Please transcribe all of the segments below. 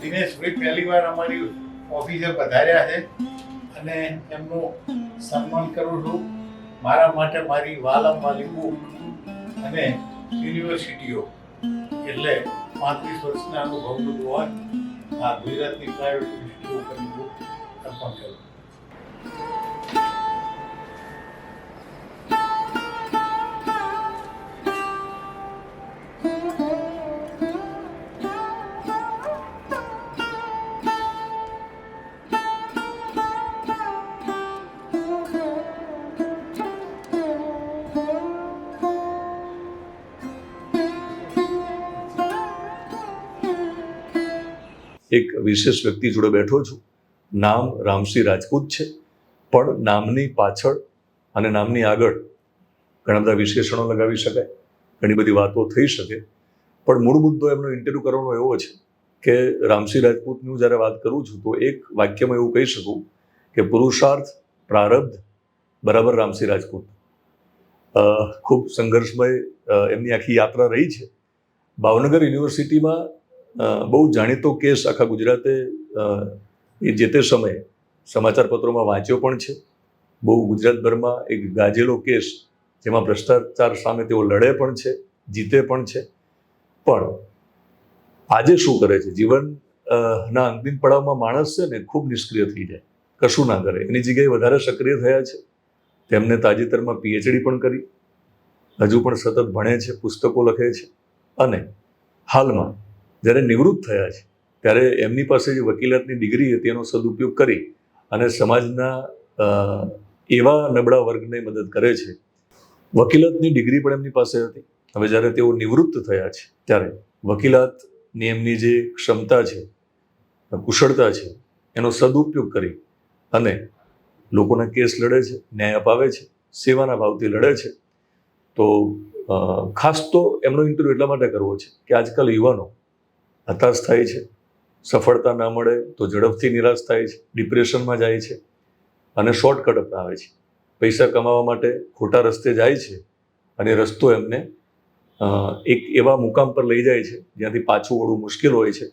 દિનેશભાઈ પહેલી વાર અમારી ઓફિસે પધાર્યા છે અને એમનું સન્માન કરું છું. મારા માટે મારી વાલમ વાલી બુક અને યુનિવર્સિટીઓ એટલે 35 વર્ષના અનુભવનું હોય આ ગુજરાતની પ્રાઇવેટ યુનિવર્સિટીઓ પરની બુક અર્પણ કરું. એક વિશેષ વ્યક્તિ જોડે બેઠો છું. નામ રામસિંહ રાજપૂત છે, પણ નામની પાછળ અને નામની આગળ ઘણા બધા વિશેષણો લગાવી શકાય, ઘણી બધી વાતો થઈ શકે, પણ મૂળ મુદ્દો એમનો ઇન્ટરવ્યૂ કરવાનો એવો છે કે રામસિંહ રાજપૂતનું જ્યારે વાત કરું છું તો એક વાક્યમાં એવું કહી શકું કે પુરુષાર્થ પ્રારબ્ધ બરાબર રામસિંહ રાજપૂત. ખૂબ સંઘર્ષમય એમની આખી યાત્રા રહી છે. ભાવનગર યુનિવર્સિટીમાં બહુ જાણીતો કેસ આખા ગુજરાતે એ જે તે સમયે સમાચાર પત્રોમાં વાંચ્યો પણ છે. બહુ ગુજરાતભરમાં એક ગાજેલો કેસ, જેમાં ભ્રષ્ટાચાર સામે તેઓ લડે પણ છે, જીતે પણ છે. પણ આજે શું કરે છે? જીવનના અંતિમ પડાવમાં માણસ છે ને ખૂબ નિષ્ક્રિય થઈ જાય, કશું ના કરે. એની જગ્યાએ વધારે સક્રિય થયા છે. તેમને તાજેતરમાં પીએચડી પણ કરી, હજુ પણ સતત ભણે છે, પુસ્તકો લખે છે, અને હાલમાં જ્યારે નિવૃત્ત થયા છે ત્યારે એમની પાસે જે વકીલાતની ડિગ્રી હતી એનો સદુપયોગ કરી અને સમાજના એવા નબળા વર્ગને મદદ કરે છે. વકીલાતની ડિગ્રી પણ એમની પાસે હતી. હવે જ્યારે તેઓ નિવૃત્ત થયા છે ત્યારે વકીલાતની એમની જે ક્ષમતા છે, કુશળતા છે, એનો સદુપયોગ કરી અને લોકોના કેસ લડે છે, ન્યાય અપાવે છે, સેવાના ભાવથી લડે છે. તો ખાસ તો એમનો ઇન્ટરવ્યૂ એટલા માટે કરવો છે કે આજકાલ યુવાનો હતાશ થાય છે, સફળતા ના મળે તો ઝડપથી નિરાશ થાય છે, ડિપ્રેશનમાં જાય છે અને શોર્ટકટ અપનાવે છે. પૈસા કમાવા માટે ખોટા રસ્તે જાય છે અને રસ્તો એમને એક એવા મુકામ પર લઈ જાય છે જ્યાંથી પાછું વળવું મુશ્કેલ હોય છે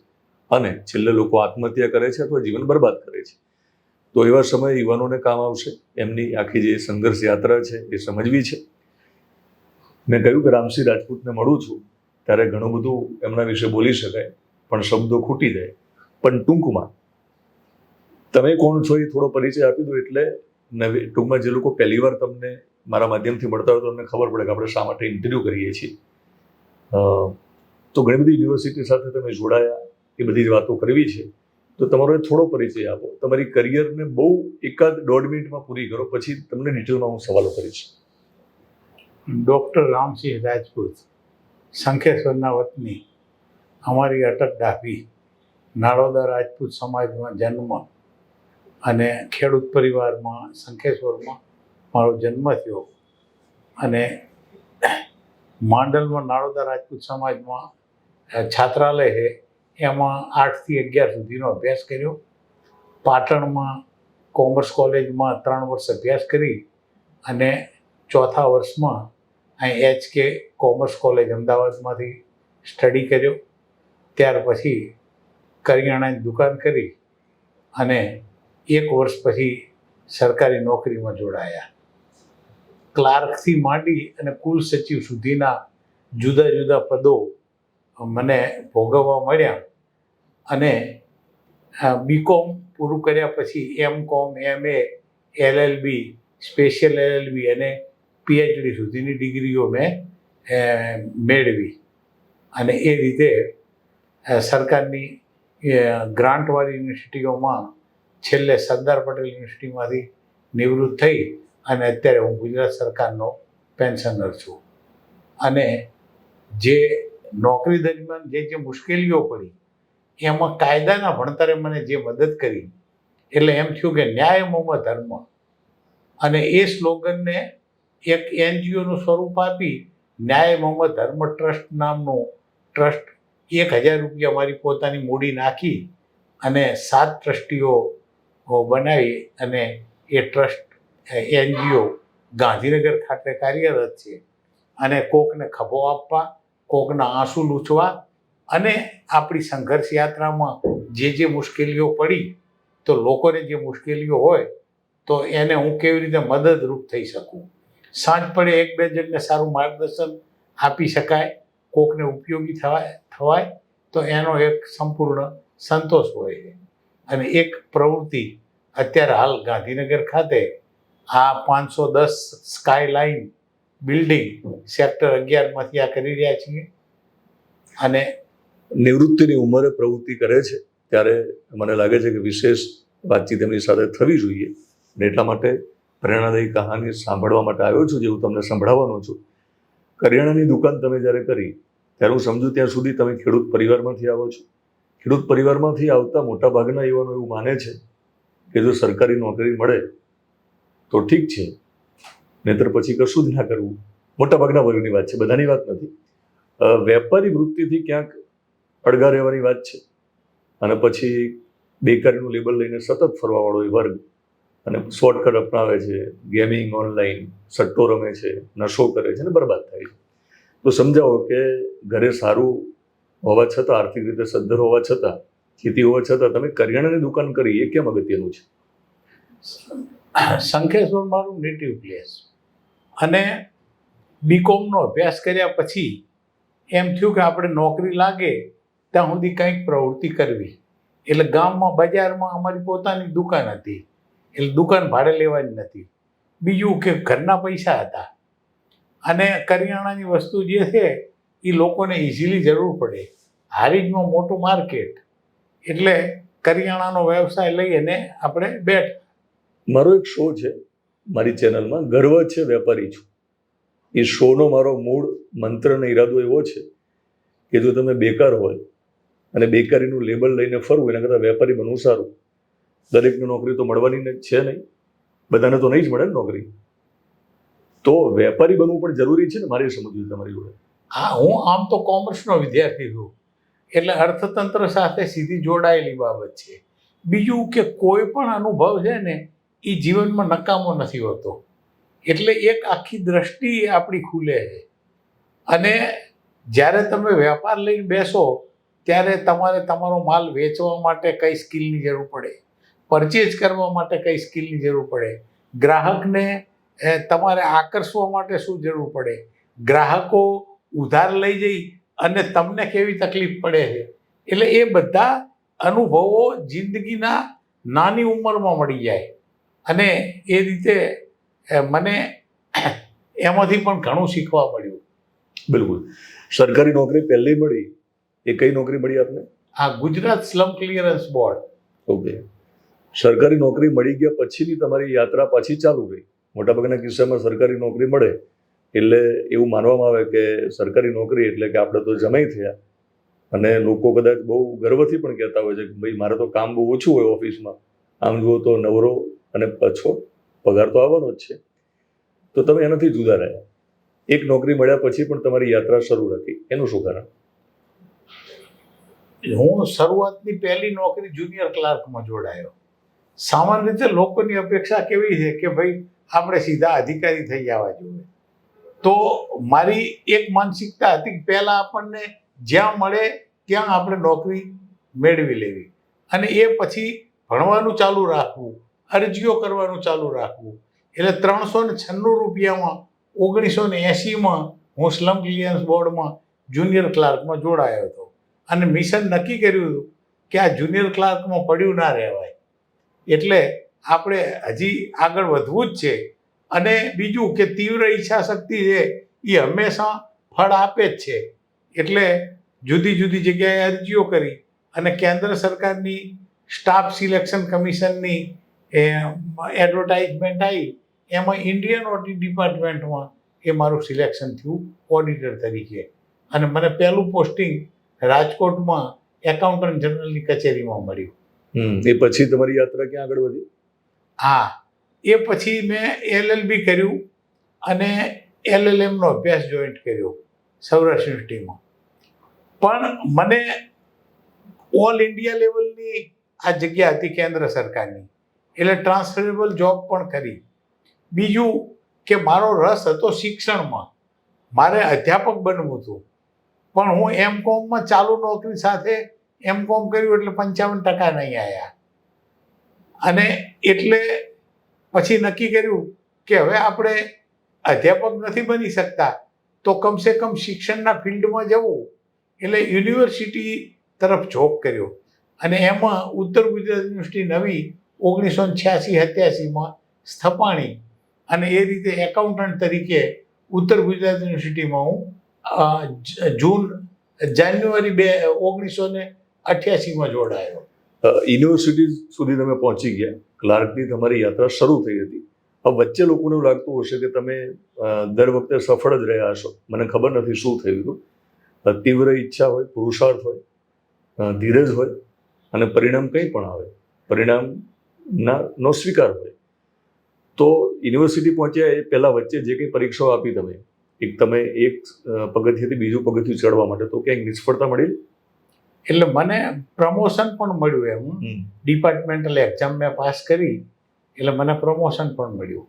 અને છેલ્લે લોકો આત્મહત્યા કરે છે અથવા જીવન બરબાદ કરે છે. તો એવા સમયે યુવાનોને કામ આવશે એમની આખી જે સંઘર્ષ યાત્રા છે એ સમજવી છે. મેં કહ્યું કે રામસિંહ રાજપૂતને મળું છું ત્યારે ઘણું બધું એમના વિશે બોલી શકાય, પણ શબ્દો ખૂટી જાય. પણ ટૂંકમાં તમે કોણ છો એ થોડો પરિચય આપી દો, એટલે ટૂંકમાં જે લોકો પહેલી વાર તમને મારા માધ્યમથી મળતા હોય તો તમને ખબર પડે કે આપણે શા માટે ઇન્ટરવ્યૂ કરીએ છીએ. તો ઘણી બધી યુનિવર્સિટી સાથે તમે જોડાયા, એ બધી જ વાતો કરવી છે. તો તમારો એ થોડો પરિચય આપો. તમારી કરિયરને બહુ 1-1.5 મિનિટમાં પૂરી કરો, પછી તમને ડિટેલમાં હું સવાલો કરીશ. ડૉક્ટર રામસિંહ રાજપૂત, શંખેશ્વરના વતની, અમારી અટક ડાભી, નાળોદા રાજપૂત સમાજમાં જન્મ અને ખેડૂત પરિવારમાં શંખેશ્વરમાં મારો જન્મ થયો અને માંડલમાં નાળોદા રાજપૂત સમાજમાં છાત્રાલય છે એમાં 8 થી 11 સુધીનો અભ્યાસ કર્યો. પાટણમાં કોમર્સ કોલેજમાં 3 વર્ષ અભ્યાસ કરી અને ચોથા વર્ષમાં અહીં HK કોમર્સ કોલેજ અમદાવાદમાંથી સ્ટડી કર્યો. ત્યાર પછી કરિયાણાની દુકાન કરી અને 1 વર્ષ પછી સરકારી નોકરીમાં જોડાયા. ક્લાર્કથી માંડી અને કુલ સચિવ સુધીના જુદા જુદા પદો મને ભોગવવા મળ્યા અને BCom પૂરું કર્યા પછી MCom, MA, LLB, special LLB અને PhD સુધીની ડિગ્રીઓ મેં મેળવી અને એ રીતે સરકારની ગ્રાન્ટવાળી યુનિવર્સિટીઓમાં છેલ્લે સરદાર પટેલ યુનિવર્સિટીમાંથી નિવૃત્ત થઈ અને અત્યારે હું ગુજરાત સરકારનો પેન્શનર છું. અને જે નોકરી દરમિયાન જે મુશ્કેલીઓ પડી એમાં કાયદાના ભણતરે મને જે મદદ કરી, એટલે એમ થયું કે ન્યાય મોમાં ધર્મ, અને એ સ્લોગનને એક NGOનું સ્વરૂપ આપી ન્યાય મોમાં ધર્મ ટ્રસ્ટ નામનું ટ્રસ્ટ 1000 રૂપિયા મારી પોતાની મૂડી નાખી અને 7 ટ્રસ્ટીઓ બનાવી અને એ ટ્રસ્ટ NGO ગાંધીનગર ખાતે કાર્યરત છે. અને કોકને ખભો આપવા, કોકના આંસુ લૂછવા અને આપણી સંઘર્ષ યાત્રામાં જે મુશ્કેલીઓ પડી તો લોકોને જે મુશ્કેલીઓ હોય તો એને હું કેવી રીતે મદદરૂપ થઈ શકું. સાંજ પડે એક બે જણને સારું માર્ગદર્શન આપી શકાય, કોકને ઉપયોગી થવાય તો એનો એક સંપૂર્ણ સંતોષ હોય છે. અને એક પ્રવૃત્તિ અત્યારે હાલ ગાંધીનગર ખાતે આ 510 સ્કાય લાઇન બિલ્ડિંગ સેક્ટર 11માંથી આ કરી રહ્યા છીએ. અને નિવૃત્તિની ઉંમરે પ્રવૃત્તિ કરે છે ત્યારે મને લાગે છે કે વિશેષ વાતચીત એમની સાથે થવી જોઈએ. અને એટલા માટે પ્રેરણાદાયી કહાની સાંભળવા માટે આવ્યો છું, જે હું તમને સંભળાવવાનો છું. કરિયાણાની દુકાન તમે જ્યારે કરી ત્યારે હું સમજુ ત્યાં સુધી તમે ખેડૂત પરિવારમાંથી આવો છો. ખેડૂત પરિવારમાંથી આવતા મોટાભાગના યુવાનો એવું માને છે કે જો સરકારી નોકરી મળે તો ઠીક છે, નહીંતર પછી કશું જ ના કરવું. મોટાભાગના વર્ગની વાત છે, બધાની વાત નથી. વેપારી વૃત્તિથી ક્યાંક અળગા રહેવાની વાત છે. અને પછી બેકારીનું લેબલ લઈને સતત ફરવાવાળો એ વર્ગ અને શોર્ટકટ અપનાવે છે, ગેમિંગ ઓનલાઈન, સટ્ટો રમે છે, નશો કરે છે અને બરબાદ થાય છે. તો સમજાવો કે ઘરે સારું હોવા છતાં, આર્થિક રીતે સદ્ધર હોવા છતાં, ખેતી હોવા છતાં તમે કરિયાણાની દુકાન કરી, એ કેમ અગત્યનું છે? શંખેશ્વર મારું નેટિવ પ્લેસ, અને બીકોમનો અભ્યાસ કર્યા પછી એમ થયું કે આપણે નોકરી લાગે ત્યાં સુધી કંઈક પ્રવૃત્તિ કરવી. એટલે ગામમાં બજારમાં અમારી પોતાની દુકાન હતી, એટલે દુકાન ભાડે લેવાની નથી. બીજું કે ઘરના પૈસા હતા અને કરિયાણાની વસ્તુ જે છે એ લોકોને ઇઝીલી જરૂર પડે. હારીજમાં મોટું માર્કેટ, એટલે કરિયાણાનો વ્યવસાય લઈ અને આપણે બેઠ. મારો એક શો છે મારી ચેનલમાં, ગર્વ છે વેપારી છું. એ શોનો મારો મૂળ મંત્ર અને ઈરાદો એવો છે કે જો તમે બેકાર હોય અને બેકારીનું લેબલ લઈને ફરવું એના કરતાં વેપારી બનવું સારું. દરેકને નોકરી તો મળવાની છે નહીં, બધાને તો નહીં જ મળે ને નોકરી. તો વેપારી બનવું પણ જરૂરી છે ને, મારે સમજવું તમારી જોડે. હા, હું આમ તો કોમર્સનો વિદ્યાર્થી છું, એટલે અર્થતંત્ર સાથે સીધી જોડાયેલી બાબત છે. બીજું કે કોઈ પણ અનુભવ છે ને એ જીવનમાં નકામો નથી હોતો, એટલે એક આખી દ્રષ્ટિ આપણી ખુલે છે. અને જ્યારે તમે વેપાર લઈને બેસો ત્યારે તમારે તમારો માલ વેચવા માટે કઈ સ્કિલની જરૂર પડે, પરચેઝ કરવા માટે કઈ સ્કિલની જરૂર પડે, ગ્રાહકને તમારે આકર્ષવા માટે શું જરૂર પડે, ગ્રાહકો ઉધાર લઈ જઈ અને તમને કેવી તકલીફ પડે છે. એટલે એ બધા અનુભવો જિંદગીના નાની ઉંમરમાં મળી જાય. અને એ રીતે મને એમાંથી પણ ઘણું શીખવા મળ્યું. બિલકુલ. સરકારી નોકરી પહેલી મળી, એ કઈ નોકરી મળી આપને? આ Gujarat slum clearance board. Okay. સરકારી નોકરી મળી ગયા પછીની તમારી યાત્રા પાછી ચાલુ રહી. મોટાભાગના કિસ્સામાં સરકારી નોકરી મળે એટલે એવું માનવામાં આવે કે સરકારી નોકરી એટલે કે આપણે તો જમાઈ થયા. અને લોકો કદાચ બહુ ગર્વથી પણ કહેતા હોય છે કે ભાઈ મારે તો કામ બહુ ઓછું હોય ઓફિસમાં, આમ જુઓ તો નવરો અને પાછો પગાર તો આવવાનો જ છે. તો તમે એનાથી જુદા રહ્યા. એક નોકરી મળ્યા પછી પણ તમારી યાત્રા શરૂ રાખી, એનું શું કારણ? હું શરૂઆતની પહેલી નોકરી જુનિયર ક્લાર્કમાં જોડાયો. સામાન્ય રીતે લોકોની અપેક્ષા કેવી છે કે ભાઈ આપણે સીધા અધિકારી થઈ જવા જોઈએ. તો મારી એક માનસિકતા હતી કે પહેલાં આપણને જ્યાં મળે ત્યાં આપણે નોકરી મેળવી લેવી, અને એ પછી ભણવાનું ચાલુ રાખવું, અરજીઓ કરવાનું ચાલુ રાખવું. એટલે 396 રૂપિયામાં 1980માં હું સ્લમ ક્લિયરન્સ બોર્ડમાં જુનિયર ક્લાર્કમાં જોડાયો હતો. અને મિશન નક્કી કર્યું હતું કે આ જુનિયર ક્લાર્કમાં પડ્યું ના રહેવાય, એટલે આપણે હજી આગળ વધવું જ છે. અને બીજું કે તીવ્ર ઈચ્છા શક્તિ છે એ હંમેશા ફળ આપે જ છે. એટલે જુદી જુદી જગ્યાએ અરજીઓ કરી અને કેન્દ્ર સરકારની સ્ટાફ સિલેક્શન કમિશનની એડવર્ટાઇઝમેન્ટ આવી, એમાં ઇન્ડિયન ઓડિટ ડિપાર્ટમેન્ટમાં એ મારું સિલેક્શન થયું ઓડિટર તરીકે. અને મને પહેલું પોસ્ટિંગ રાજકોટમાં એકાઉન્ટન્ટ જનરલની કચેરીમાં મળ્યું. એ પછી તમારી યાત્રા ક્યાં આગળ વધી? હા, એ પછી મેં LLB કર્યું અને LLMનો અભ્યાસ જોઈન્ટ કર્યો સૌરાષ્ટ્ર યુનિવર્સિટીમાં. પણ મને ઓલ ઇન્ડિયા લેવલની આ જગ્યા હતી કેન્દ્ર સરકારની, એટલે ટ્રાન્સફરેબલ જોબ પણ કરી. બીજું કે મારો રસ હતો શિક્ષણમાં, મારે અધ્યાપક બનવું હતું, પણ હું M.Com ચાલુ નોકરી સાથે M.Com કર્યું એટલે 55% નહીં આવ્યા. અને એટલે પછી નક્કી કર્યું કે હવે આપણે અધ્યાપક નથી બની શકતા તો કમસે કમ શિક્ષણના ફિલ્ડમાં જવું, એટલે યુનિવર્સિટી તરફ ઝોક કર્યો. અને એમાં ઉત્તર ગુજરાત યુનિવર્સિટી નવી 1986-87માં સ્થપાણી અને એ રીતે એકાઉન્ટન્ટ તરીકે ઉત્તર ગુજરાત યુનિવર્સિટીમાં હું જાન્યુઆરી 1988માં જોડાયો. યુનિવર્સિટી સુધી તમે પહોંચી ગયા, ક્લાર્કની તમારી યાત્રા શરૂ થઈ હતી. હવે વચ્ચે લોકોને એવું લાગતું હશે કે તમે દર વખતે સફળ જ રહ્યા હશો. મને ખબર નથી શું થયું હતું. તીવ્ર ઈચ્છા હોય, પુરુષાર્થ હોય, ધીરજ હોય અને પરિણામ કંઈ પણ આવે, પરિણામનો સ્વીકાર હોય. તો યુનિવર્સિટી પહોંચ્યા એ પહેલાં વચ્ચે જે કંઈ પરીક્ષાઓ આપી તમે એક પગથિયેથી બીજું પગથિયું ચડવા માટે, તો ક્યાંક નિષ્ફળતા મળી? એટલે મને પ્રમોશન પણ મળ્યું. એમ ડિપાર્ટમેન્ટલ એક્ઝામ મેં પાસ કરી એટલે મને પ્રમોશન પણ મળ્યું.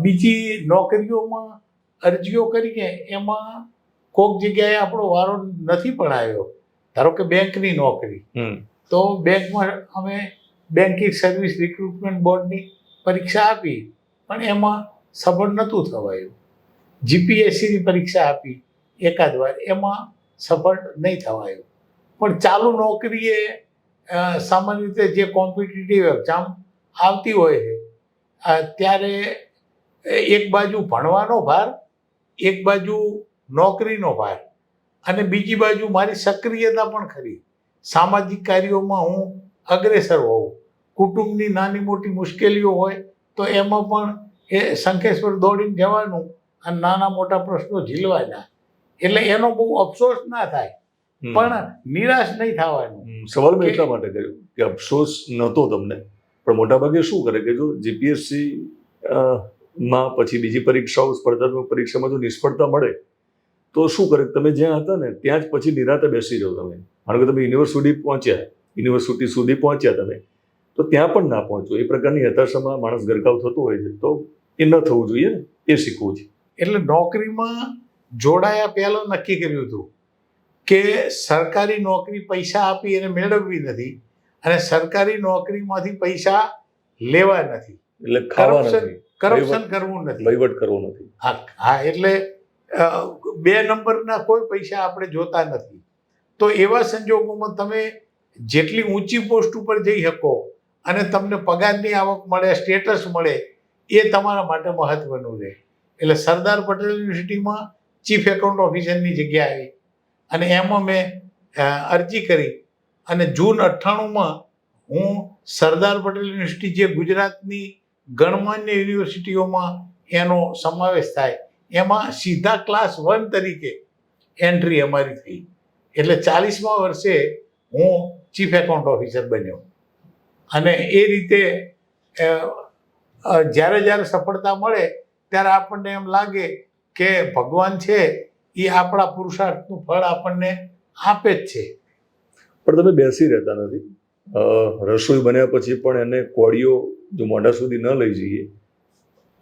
બીજી નોકરીઓમાં અરજીઓ કરીને એમાં કોઈક જગ્યાએ આપણો વારો નથી પણ આવ્યો. ધારો કે બેંકની નોકરી, તો બેંકમાં અમે બેન્કિંગ સર્વિસ રિક્રુટમેન્ટ બોર્ડની પરીક્ષા આપી પણ એમાં સફળ નહોતું થવાયું. GPSCની પરીક્ષા આપી એકાદ વાર, એમાં સફળ નહીં થવાયું. પણ ચાલુ નોકરીએ સામાન્ય રીતે જે કોમ્પિટિટિવ એક્ઝામ આવતી હોય છે ત્યારે એક બાજુ ભણવાનો ભાર, એક બાજુ નોકરીનો ભાર અને બીજી બાજુ મારી સક્રિયતા પણ ખરી. સામાજિક કાર્યોમાં હું અગ્રેસર હોઉં. કુટુંબની નાની મોટી મુશ્કેલીઓ હોય તો એમાં પણ એ શંખેશ્વર દોડીને જવાનું અને નાના મોટા પ્રશ્નો ઝીલવાના. એટલે એનો બહુ અફસોસ ના થાય પણ નિરાશ નહીં થવાનું. સવાલ મેં એટલા માટે કર્યો કે અફસોસ નહોતો તમને, પણ મોટાભાગે શું કરે કે જો GPSC માં પછી બીજી પરીક્ષાઓ, સ્પર્ધાત્મક પરીક્ષામાં જો નિષ્ફળતા મળે તો શું કરે, તમે જ્યાં હતા ને ત્યાં જ પછી નિરાતે બેસી જાઓ. તમે કારણ કે તમે યુનિવર્સિટી સુધી પહોંચ્યા તમે, તો ત્યાં પણ ના પહોંચો, એ પ્રકારની હતાશામાં માણસ ગરકાવ થતો હોય છે. તો એ ન થવું જોઈએ ને, એ શીખવું છે. એટલે નોકરીમાં જોડાયા પહેલાં નક્કી કર્યું હતું કે સરકારી નોકરી પૈસા આપી એને મેળવવી નથી અને સરકારી નોકરીમાંથી પૈસા લેવા નથી. એટલે કરપ્શન કરવું નથી, વહીવટ કરવો નથી. હા, એટલે 2 નંબરના કોઈ પૈસા આપણે જોતા નથી. તો એવા સંજોગોમાં તમે જેટલી ઊંચી પોસ્ટ ઉપર જઈ શકો અને તમને પગારની આવક મળે, સ્ટેટસ મળે, એ તમારા માટે મહત્વનું રહે. એટલે સરદાર પટેલ યુનિવર્સિટીમાં ચીફ એકાઉન્ટ ઓફિસરની જગ્યા આવી અને એમાં મેં અરજી કરી અને જૂન 98માં હું સરદાર પટેલ યુનિવર્સિટી, જે ગુજરાતની ગણમાન્ય યુનિવર્સિટીઓમાં એનો સમાવેશ થાય, એમાં સીધા ક્લાસ 1 તરીકે એન્ટ્રી અમારી થઈ. એટલે 40મા વર્ષે હું ચીફ એકાઉન્ટ ઓફિસર બન્યો. અને એ રીતે જ્યારે સફળતા મળે ત્યારે આપણને એમ લાગે કે ભગવાન છે એ આપણા પુરુષાર્થનું ફળ આપણને આપે જ છે. પણ તમે બેસી રહેતા નથી. રસોઈ બન્યા પછી પણ એને કોળીઓ જો મોઢા સુધી ન લઈ જઈએ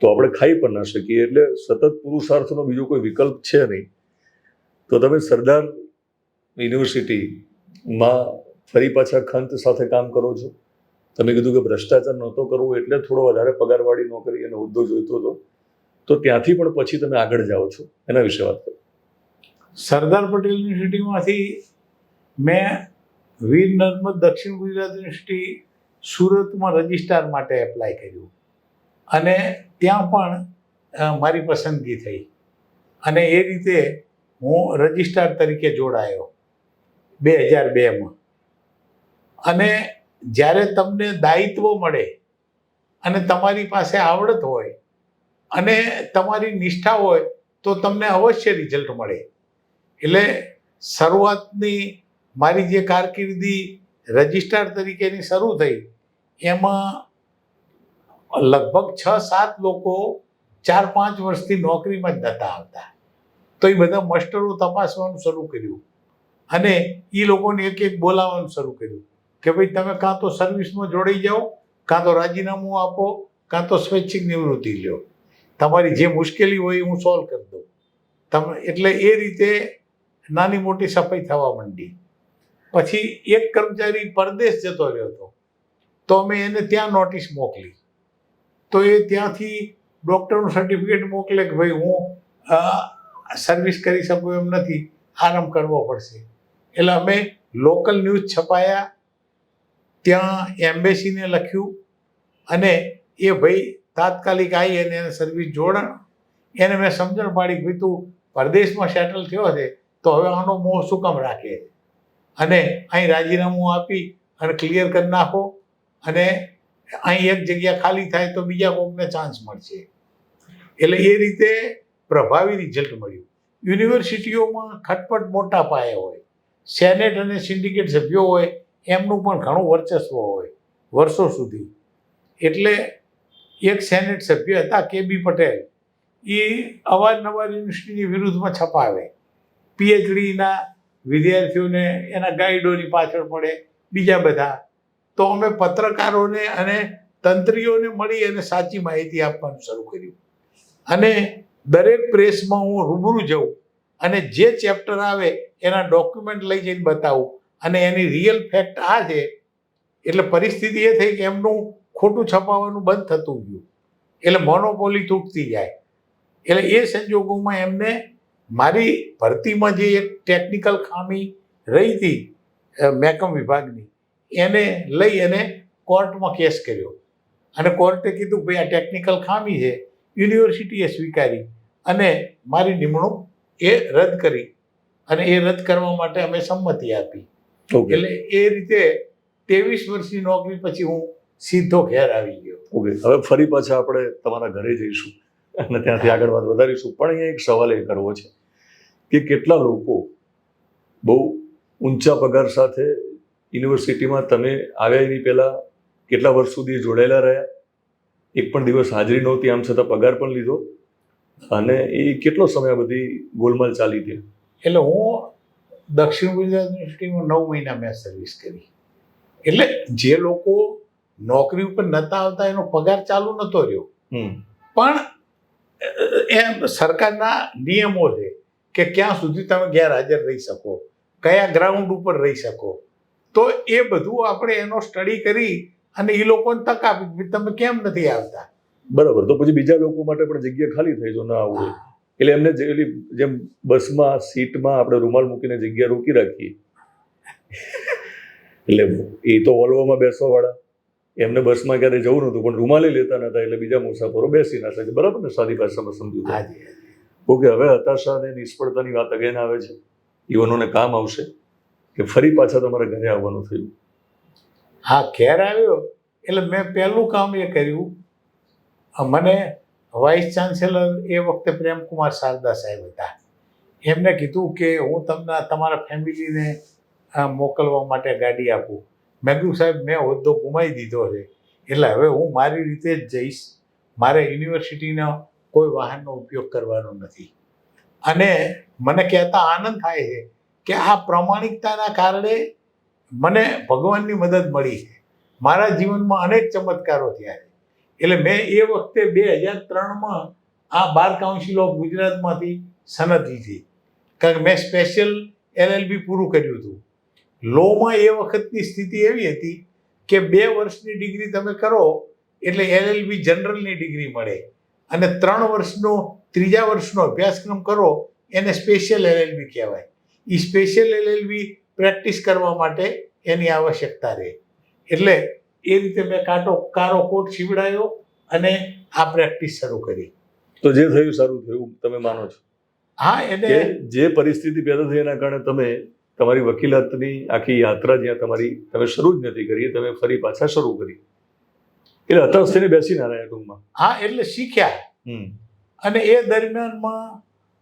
તો આપણે ખાઈ પણ ના શકીએ. એટલે સતત પુરુષાર્થનો બીજો કોઈ વિકલ્પ છે નહીં. તો તમે સરદાર યુનિવર્સિટીમાં ફરી પાછા ખંત સાથે કામ કરો છો. તમે કીધું કે ભ્રષ્ટાચાર નહોતો કરવો એટલે થોડો વધારે પગારવાળી નોકરી અને હોદ્દો જોઈતો હતો. તો ત્યાંથી પણ પછી તમે આગળ જાઓ છો, એના વિશે વાત કરો. સરદાર પટેલ યુનિવર્સિટીમાંથી મેં વીર નર્મદ દક્ષિણ ગુજરાત યુનિવર્સિટી સુરતમાં રજિસ્ટ્રાર માટે એપ્લાય કર્યું અને ત્યાં પણ મારી પસંદગી થઈ અને એ રીતે હું રજિસ્ટ્રાર તરીકે જોડાયો 2002માં. અને જ્યારે તમને દાયિત્વ મળે અને તમારી પાસે આવડત હોય અને તમારી નિષ્ઠા હોય તો તમને અવશ્ય રિઝલ્ટ મળે. એટલે શરૂઆતની મારી જે કારકિર્દી રજિસ્ટ્રાર તરીકેની શરૂ થઈ એમાં લગભગ 6-7 લોકો 4-5 વર્ષથી નોકરીમાં જ નહોતા આવતા. તો એ બધા માસ્ટરો તપાસવાનું શરૂ કર્યું અને એ લોકોને એક બોલાવવાનું શરૂ કર્યું કે ભાઈ તમે કાં તો સર્વિસમાં જોડાઈ જાઓ, કાં તો રાજીનામું આપો, કાં તો સ્વૈચ્છિક નિવૃત્તિ લો. તમારી જે મુશ્કેલી હોય હું સોલ્વ કરી દઉં. એટલે એ રીતે નાની મોટી સફાઈ થવા માંડી. પછી એક કર્મચારી પરદેશ જતો રહ્યો હતો, તો અમે એને ત્યાં નોટિસ મોકલી. તો એ ત્યાંથી ડૉક્ટરનું સર્ટિફિકેટ મોકલે કે ભાઈ હું સર્વિસ કરી શકું એમ નથી, આરામ કરવો પડશે. એટલે અમે લોકલ ન્યૂઝ છપાયા, ત્યાં એમ્બેસીને લખ્યું, અને એ ભાઈ તાત્કાલિક આવી અને એને સર્વિસ જોડાણ. એને મેં સમજણ પાડી કે ભાઈ તું પરદેશમાં સેટલ થયો છે તો હવે આનો મોહ શું કામ રાખે, અને અહીં રાજીનામું આપી અને ક્લિયર કરી નાખો, અને અહીં એક જગ્યા ખાલી થાય તો બીજા કોઈકને ચાન્સ મળશે. એટલે એ રીતે પ્રભાવી રિઝલ્ટ મળ્યું. યુનિવર્સિટીઓમાં ખટપટ મોટા પાયે હોય, સેનેટ અને સિન્ડિકેટ સભ્યો હોય, એમનું પણ ઘણું વર્ચસ્વ હોય વર્ષો સુધી. એટલે એક સેનેટ સભ્ય હતા કે.બી. પટેલ, એ અવારનવાર યુનિવર્સિટીની વિરુદ્ધમાં છપાવે, પીએચડીના વિદ્યાર્થીઓને એના ગાઈડોની પાછળ પડે, બીજા બધા. તો અમે પત્રકારોને અને તંત્રીઓને મળી અને સાચી માહિતી આપવાનું શરૂ કર્યું. અને દરેક પ્રેસમાં હું રૂબરૂ જાઉં અને જે ચેપ્ટર આવે એના ડોક્યુમેન્ટ લઈ જઈને બતાવું, અને એની રિયલ ફેક્ટ આ છે. એટલે પરિસ્થિતિ એ થઈ કે એમનું ખોટું છપાવવાનું બંધ થતું ગયું, એટલે મોનોપોલી તૂટતી જાય. એટલે એ સંજોગોમાં એમને મારી ભરતીમાં જે એક ટેકનિકલ ખામી રહી હતી મહેકમ વિભાગની, એને લઈ અને કોર્ટમાં કેસ કર્યો. અને કોર્ટે કીધું ભાઈ આ ટેકનિકલ ખામી છે, યુનિવર્સિટીએ સ્વીકારી અને મારી નિમણૂક એ રદ કરી, અને એ રદ કરવા માટે અમે સંમતિ આપી. એટલે એ રીતે 23 વર્ષની નોકરી પછી હું સીધો ઘેર આવી ગયો. ઓકે, હવે ફરી પાછા આપણે તમારા ઘરે જઈશું અને ત્યાંથી આગળ વાત વધારીશું. પણ અહીંયા એક સવાલ એ કરવો છે કે કેટલા લોકો બહુ ઊંચા પગાર સાથે યુનિવર્સિટીમાં તમે આવ્યા એની પહેલાં કેટલા વર્ષ સુધી જોડાયેલા રહ્યા, એક પણ દિવસ હાજરી નહોતી, આમ છતાં પગાર પણ લીધો, અને એ કેટલો સમય બધી ગોલમાલ ચાલી હતી? એટલે હું દક્ષિણ ગુજરાત યુનિવર્સિટીમાં 9 મહિના મેં સર્વિસ કરી. એટલે જે લોકો નોકરી ઉપર નહોતા આવતા એનો પગાર ચાલુ નહોતો રહ્યો, પણ એમ સરકારના નિયમો છે કે ક્યાં સુધી તમે ગેરહાજર રહી શકો, કયા ગ્રાઉન્ડ ઉપર રહી શકો. તો એ બધું આપણે એનો સ્ટડી કરી અને એ લોકોને તક આપી, તમે કેમ નથી આવતા. બરાબર. તો પછી બીજા લોકો માટે પણ જગ્યા ખાલી થઈ જો ના આવવું, એટલે એમને જેમ બસમાં સીટમાં આપણે રૂમાલ મૂકીને જગ્યા રોકી રાખીએ, એટલે એ તો વોલ્વોમાં બેસવા વાળા, એમને બસમાં ક્યારે જવું નહોતું પણ રૂમાલે લેતા નહોતા, એટલે બીજા મુસાફરો બેસી ના શકે. બરાબર ને? સાદી ભાષામાં સમજવું. ઓકે, હવે હતાશા અને નિષ્ફળતાની વાત અગેન આવે છે. યુવાનોને કામ આવશે કે ફરી પાછા તમારા ઘરે આવવાનું થયું? હા, ઘેર આવ્યો એટલે મેં પહેલું કામ એ કર્યું, મને વાઇસ ચાન્સેલર એ વખતે પ્રેમકુમાર શારદા સાહેબ હતા, એમને કીધું કે હું તમને તમારા ફેમિલીને મોકલવા માટે ગાડી આપું. મેં કીધું સાહેબ મેં હોદ્દો ગુમાવી દીધો છે, એટલે હવે હું મારી રીતે જ જઈશ, મારે યુનિવર્સિટીનો કોઈ વાહનનો ઉપયોગ કરવાનો નથી. અને મને કહેતા આનંદ થાય છે કે આ પ્રમાણિકતાના કારણે મને ભગવાનની મદદ મળી છે. મારા જીવનમાં અનેક ચમત્કારો થયા છે. એટલે મેં એ વખતે 2003માં આ બાર કાઉન્સિલ ઓફ ગુજરાતમાંથી સનદ લીધી, કારણ કે મેં સ્પેશિયલ LLB પૂરું કર્યું હતું. લોમાં એ વખતની સ્થિતિ એવી હતી કે 2 વર્ષની ડિગ્રી તમે કરો એટલે LLB જનરલની ડિગ્રી મળે, અને 3 વર્ષનો 3જા વર્ષનો અભ્યાસક્રમ કરો એને સ્પેશિયલ LLB કહેવાય. એ સ્પેશિયલ LLB પ્રેક્ટિસ કરવા માટે એની આવશ્યકતા રહે. એટલે એ રીતે મેં કારો કોટ સીવડાયો અને આ પ્રેક્ટિસ શરૂ કરી. તો જે થયું સારું થયું તમે માનો છો? હા, એટલે જે પરિસ્થિતિ પેદા થઈ એના કારણે તમે તમારી વકીલાતની આખી યાત્રા જ્યાં તમે શરૂ જ નથી કરી, તમે ફરી પાછા શરૂ કરી, એટલે હતાશ થઈને બેસી ના રહ્યા ટૂંકમાં. હા, એટલે શીખ્યા. અને એ દરમિયાનમાં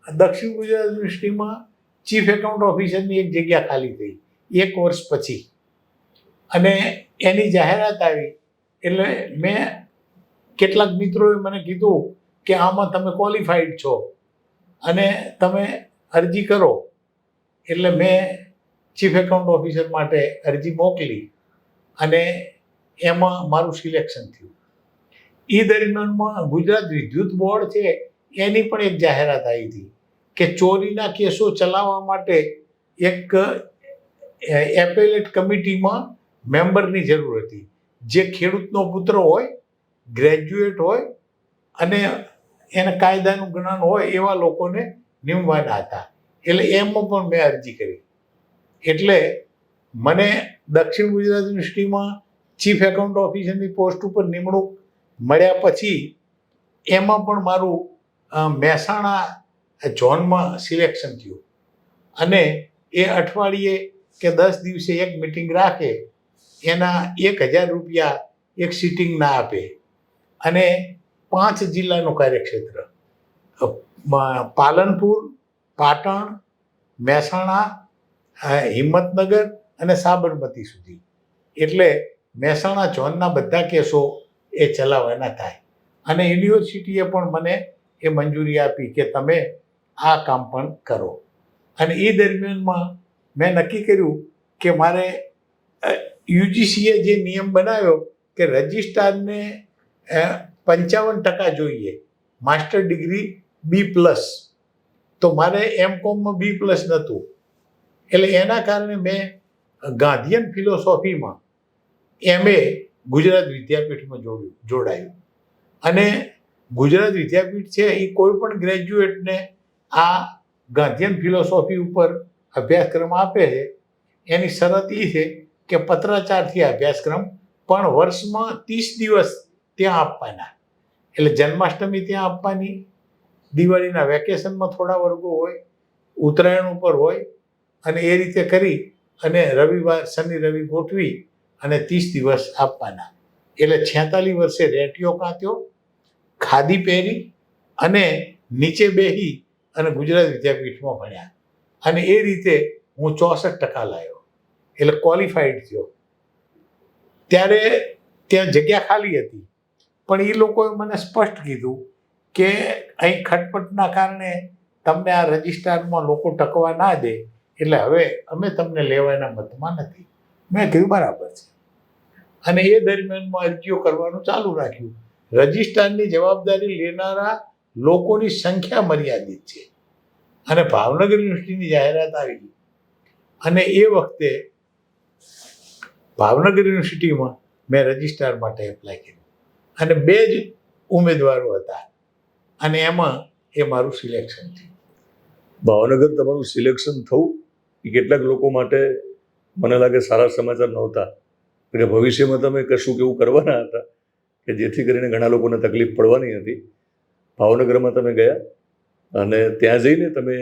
દક્ષિણ ગુજરાત યુનિવર્સિટીમાં ચીફ એકાઉન્ટ ઓફિસરની એક જગ્યા ખાલી થઈ 1 વર્ષ પછી, અને એની જાહેરાત આવી. એટલે મેં કેટલાક મિત્રોએ મને કીધું કે આમાં તમે ક્વોલિફાઈડ છો અને તમે અરજી કરો. એટલે મેં ચીફ એકાઉન્ટ ઓફિસર માટે અરજી મોકલી અને એમાં મારું સિલેક્શન થયું. એ દરમિયાનમાં ગુજરાત વિદ્યુત બોર્ડ છે એની પણ એક જાહેરાત આવી હતી કે ચોરીના કેસો ચલાવવા માટે એક એપેલેટ કમિટીમાં મેમ્બરની જરૂર હતી, જે ખેડૂતનો પુત્ર હોય, ગ્રેજ્યુએટ હોય અને એને કાયદાનું જ્ઞાન હોય એવા લોકોને નિમવાના હતા. એટલે એમાં પણ મેં અરજી કરી. એટલે મને દક્ષિણ ગુજરાત યુનિવર્સિટીમાં ચીફ એકાઉન્ટ ઓફિસરની પોસ્ટ ઉપર નિમણૂક મળ્યા પછી એમાં પણ મારું મહેસાણા ઝોનમાં સિલેક્શન થયું. અને એ અઠવાડિયે કે 10 દિવસે એક મિટિંગ રાખે, એના 1000 રૂપિયા એક સિટિંગના આપે અને 5 જિલ્લાનું કાર્યક્ષેત્ર, પાલનપુર, પાટણ, મહેસાણા, હિંમતનગર અને સાબરમતી સુધી. એટલે મહેસાણા ઝોનના બધા કેસો એ ચલાવવાના થાય. અને યુનિવર્સિટીએ પણ મને એ મંજૂરી આપી કે તમે આ કામ પણ કરો. અને એ દરમિયાનમાં મેં નક્કી કર્યું કે મારે યુજીસીએ જે નિયમ બનાવ્યો કે રજિસ્ટ્રારને 55% જોઈએ, માસ્ટર ડિગ્રી B+. તો મારે M.Com.માં B+ નહોતું. એટલે એના કારણે મેં ગાંધીયન ફિલોસોફીમાં MA ગુજરાત વિદ્યાપીઠમાં જોડાયું. અને ગુજરાત વિદ્યાપીઠ છે એ કોઈ પણ ગ્રેજ્યુએટને આ ગાંધીયન ફિલોસોફી ઉપર અભ્યાસક્રમ આપે છે. એની શરત એ છે કે પત્રાચારથી અભ્યાસક્રમ પણ વર્ષમાં 30 દિવસ ત્યાં આપવાના. એટલે જન્માષ્ટમી ત્યાં આપવાની, દિવાળીના વેકેશનમાં થોડા વર્ગો હોય, ઉત્તરાયણ ઉપર હોય, અને એ રીતે કરી અને રવિવાર શનિ રવિ ગોઠવી અને 30 દિવસ આપવાના. એટલે 46 વર્ષે રેટિયો કાંત્યો, ખાદી પહેરી અને નીચે બેસી અને ગુજરાત વિદ્યાપીઠમાં ભણ્યા. અને એ રીતે હું 64% લાવ્યો, એટલે ક્વોલિફાઈડ થયો. ત્યારે ત્યાં જગ્યા ખાલી હતી, પણ એ લોકોએ મને સ્પષ્ટ કીધું કે અહીં ખટપટના કારણે તમને આ રજિસ્ટ્રારમાં લોકો ટકવા ના દે, એટલે હવે અમે તમને લેવાના મતમાં નથી. મેં કીધું બરાબર છે. અને એ દરમિયાનમાં અરજીઓ કરવાનું ચાલુ રાખ્યું. રજિસ્ટ્રારની જવાબદારી લેનારા લોકોની સંખ્યા મર્યાદિત છે. અને ભાવનગર યુનિવર્સિટીની જાહેરાત આવી અને એ વખતે ભાવનગર યુનિવર્સિટીમાં મેં રજિસ્ટ્રાર માટે એપ્લાય કર્યું. અને 2 જ ઉમેદવારો હતા અને એમાં એ મારું સિલેક્શન થયું. ભાવનગર તમારું સિલેક્શન થવું એ કેટલાક લોકો માટે મને લાગે સારા સમાચાર નહોતા, કે ભવિષ્યમાં તમે કશું કેવું કરવાના હતા કે જેથી કરીને ઘણા લોકોને તકલીફ પડવાની હતી. ભાવનગરમાં તમે ગયા અને ત્યાં જઈને તમે,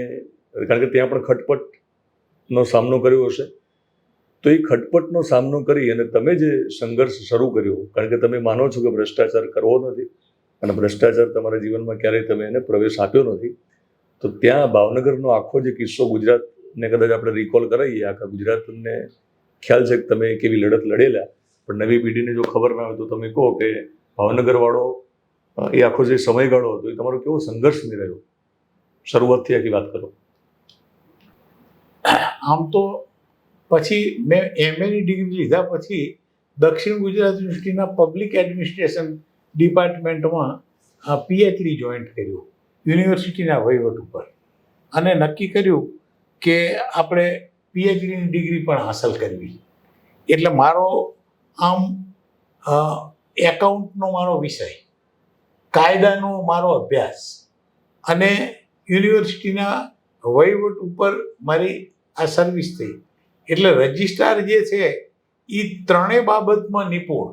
કારણ કે ત્યાં પણ ખટપટનો સામનો કર્યો હશે, તો એ ખટપટનો સામનો કરી અને તમે જે સંઘર્ષ શરૂ કર્યો, કારણ કે તમે માનો છો કે ભ્રષ્ટાચાર કરવો નથી અને ભ્રષ્ટાચાર તમારા જીવનમાં ક્યારેય તમે એને પ્રવેશ આપ્યો નથી, તો ત્યાં ભાવનગરનો આખો જે કિસ્સો ગુજરાતને કદાચ આપણે રિકોલ કરાવીએ, આખા ગુજરાતને ખ્યાલ છે કે તમે કેવી લડત લડેલા, પણ નવી પેઢીને જો ખબર ના હોય તો તમે કહો કે ભાવનગરવાળો એ આખો જે સમયગાળો હતો એ તમારો કેવો સંઘર્ષની રહ્યો, શરૂઆતથી આખી વાત કરો. આમ તો પછી મેં MAની ડિગ્રી લીધા પછી દક્ષિણ ગુજરાત યુનિવર્સિટીના પબ્લિક એડમિનિસ્ટ્રેશન ડિપાર્ટમેન્ટમાં PhD જોઈન્ટ કર્યું યુનિવર્સિટીના વહીવટ ઉપર, અને નક્કી કર્યું કે આપણે PhDની ડિગ્રી પણ હાંસલ કરવી. એટલે મારો આમ એકાઉન્ટનો મારો વિષય, કાયદાનો મારો અભ્યાસ અને યુનિવર્સિટીના વહીવટ ઉપર મારી આ સર્વિસ થઈ. એટલે રજિસ્ટ્રાર જે છે એ ત્રણેય બાબતમાં નિપુણ,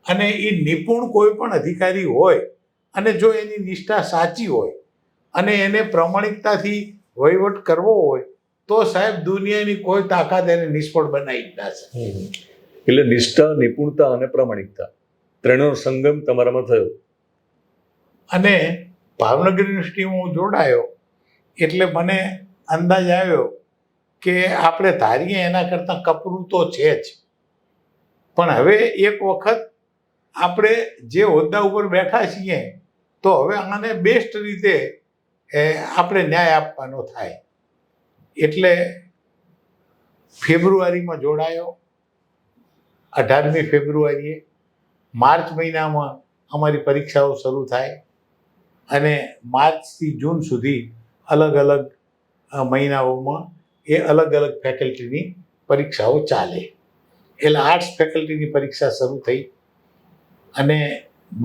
અને એ નિપુણ કોઈ પણ અધિકારી હોય અને જો એની નિષ્ઠા સાચી હોય અને એને પ્રમાણિકતાથી વહીવટ કરવો હોય તો સાહેબ દુનિયાની કોઈ તાકાત એને નિષ્ફળ બનાવી જ ના શકે. એટલે નિષ્ઠા, નિપુણતા અને પ્રામાણિકતા ત્રણેયનો સંગમ તમારામાં થયો. અને ભાવનગર યુનિવર્સિટીમાં હું જોડાયો એટલે મને અંદાજ આવ્યો કે આપણે ધારીએ એના કરતાં કપરું તો છે જ, પણ હવે એક વખત આપણે જે હોદ્દા ઉપર બેઠા છીએ તો હવે આને બેસ્ટ રીતે આપણે ન્યાય આપવાનો થાય. એટલે ફેબ્રુઆરીમાં જોડાયો, 18મી ફેબ્રુઆરીએ. માર્ચ મહિનામાં અમારી પરીક્ષાઓ શરૂ થાય અને માર્ચથી જૂન સુધી અલગ અલગ મહિનાઓમાં એ અલગ અલગ ફેકલ્ટીની પરીક્ષાઓ ચાલે. એટલે આર્ટ્સ ફેકલ્ટીની પરીક્ષા શરૂ થઈ અને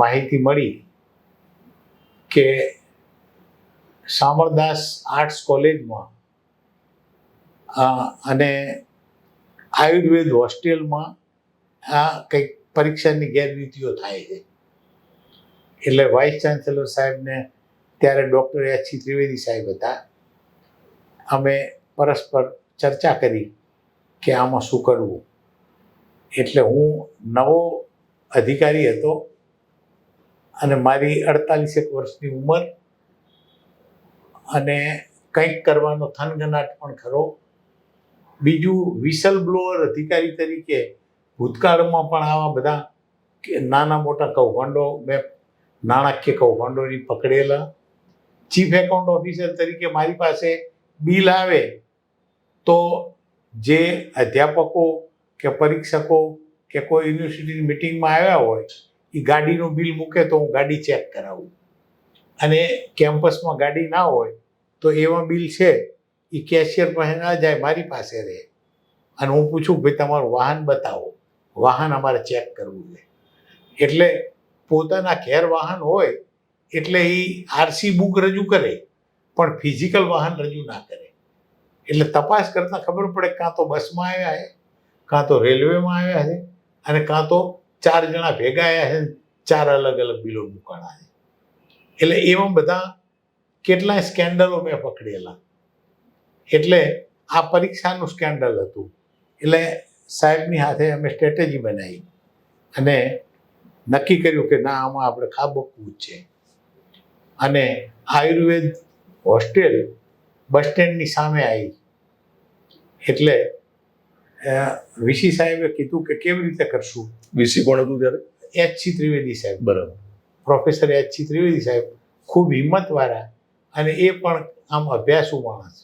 માહિતી મળી કે શામળદાસ આર્ટ્સ કોલેજમાં અને આયુર્વેદ હોસ્ટેલમાં આ કંઈક પરીક્ષાની ગેરરીતિઓ થાય છે. એટલે વાઇસ ચાન્સેલર સાહેબને ત્યારે ડૉક્ટર એચ.સી. ત્રિવેદી સાહેબ હતા. અમે પરસ્પર ચર્ચા કરી કે આમાં શું કરવું. એટલે હું નવો અધિકારી હતો અને મારી 48 વર્ષની ઉંમર અને કંઈક કરવાનો થનગનાટ પણ ખરો. બીજું વિસલ બ્લોઅર અધિકારી તરીકે ભૂતકાળમાં પણ આવા બધા નાના મોટા કૌભાંડો મેં નાણાકીય કૌભાંડોની પકડેલા. ચીફ એકાઉન્ટ ઓફિસર તરીકે મારી પાસે બિલ આવે તો જે અધ્યાપકો કે પરીક્ષકો કે કોઈ યુનિવર્સિટીની મિટિંગમાં આવ્યા હોય એ ગાડીનું બિલ મૂકે તો હું ગાડી ચેક કરાવું. અને કેમ્પસમાં ગાડી ના હોય તો એવા બિલ છે એ કેશિયર પાસે ના જાય, મારી પાસે રહે અને હું પૂછું ભાઈ તમારું વાહન બતાવો, વાહન અમારે ચેક કરવું છે. એટલે પોતાના ઘેર વાહન હોય એટલે એ આરસી બુક રજૂ કરે પણ ફિઝિકલ વાહન રજૂ ના કરે. એટલે તપાસ કરતાં ખબર પડે કાં તો બસમાં આવ્યા છે, કાં તો રેલવેમાં આવ્યા છે અને કાં તો 4 જણા ભેગા આવ્યા છે, 4 અલગ અલગ બિલો મૂકાણા છે. એટલે એમાં બધા કેટલાય સ્કેન્ડલો મેં પકડેલા. એટલે આ પરીક્ષાનું સ્કેન્ડલ હતું. એટલે સાહેબની સાથે અમે સ્ટ્રેટેજી બનાવી અને નક્કી કર્યું કે ના આમાં આપણે ખાબકવું જ છે. અને આયુર્વેદ હોસ્ટેલ બસ સ્ટેન્ડની સામે આવી. એટલે વીસી સાહેબે કીધું કે કેવી રીતે કરશું. વીસી કોણ હતું ત્યારે? એચ.સી. ત્રિવેદી સાહેબ. બરાબર. પ્રોફેસર એચ.સી. ત્રિવેદી સાહેબ ખૂબ હિંમતવાળા અને એ પણ આમ અભ્યાસુ માણસ.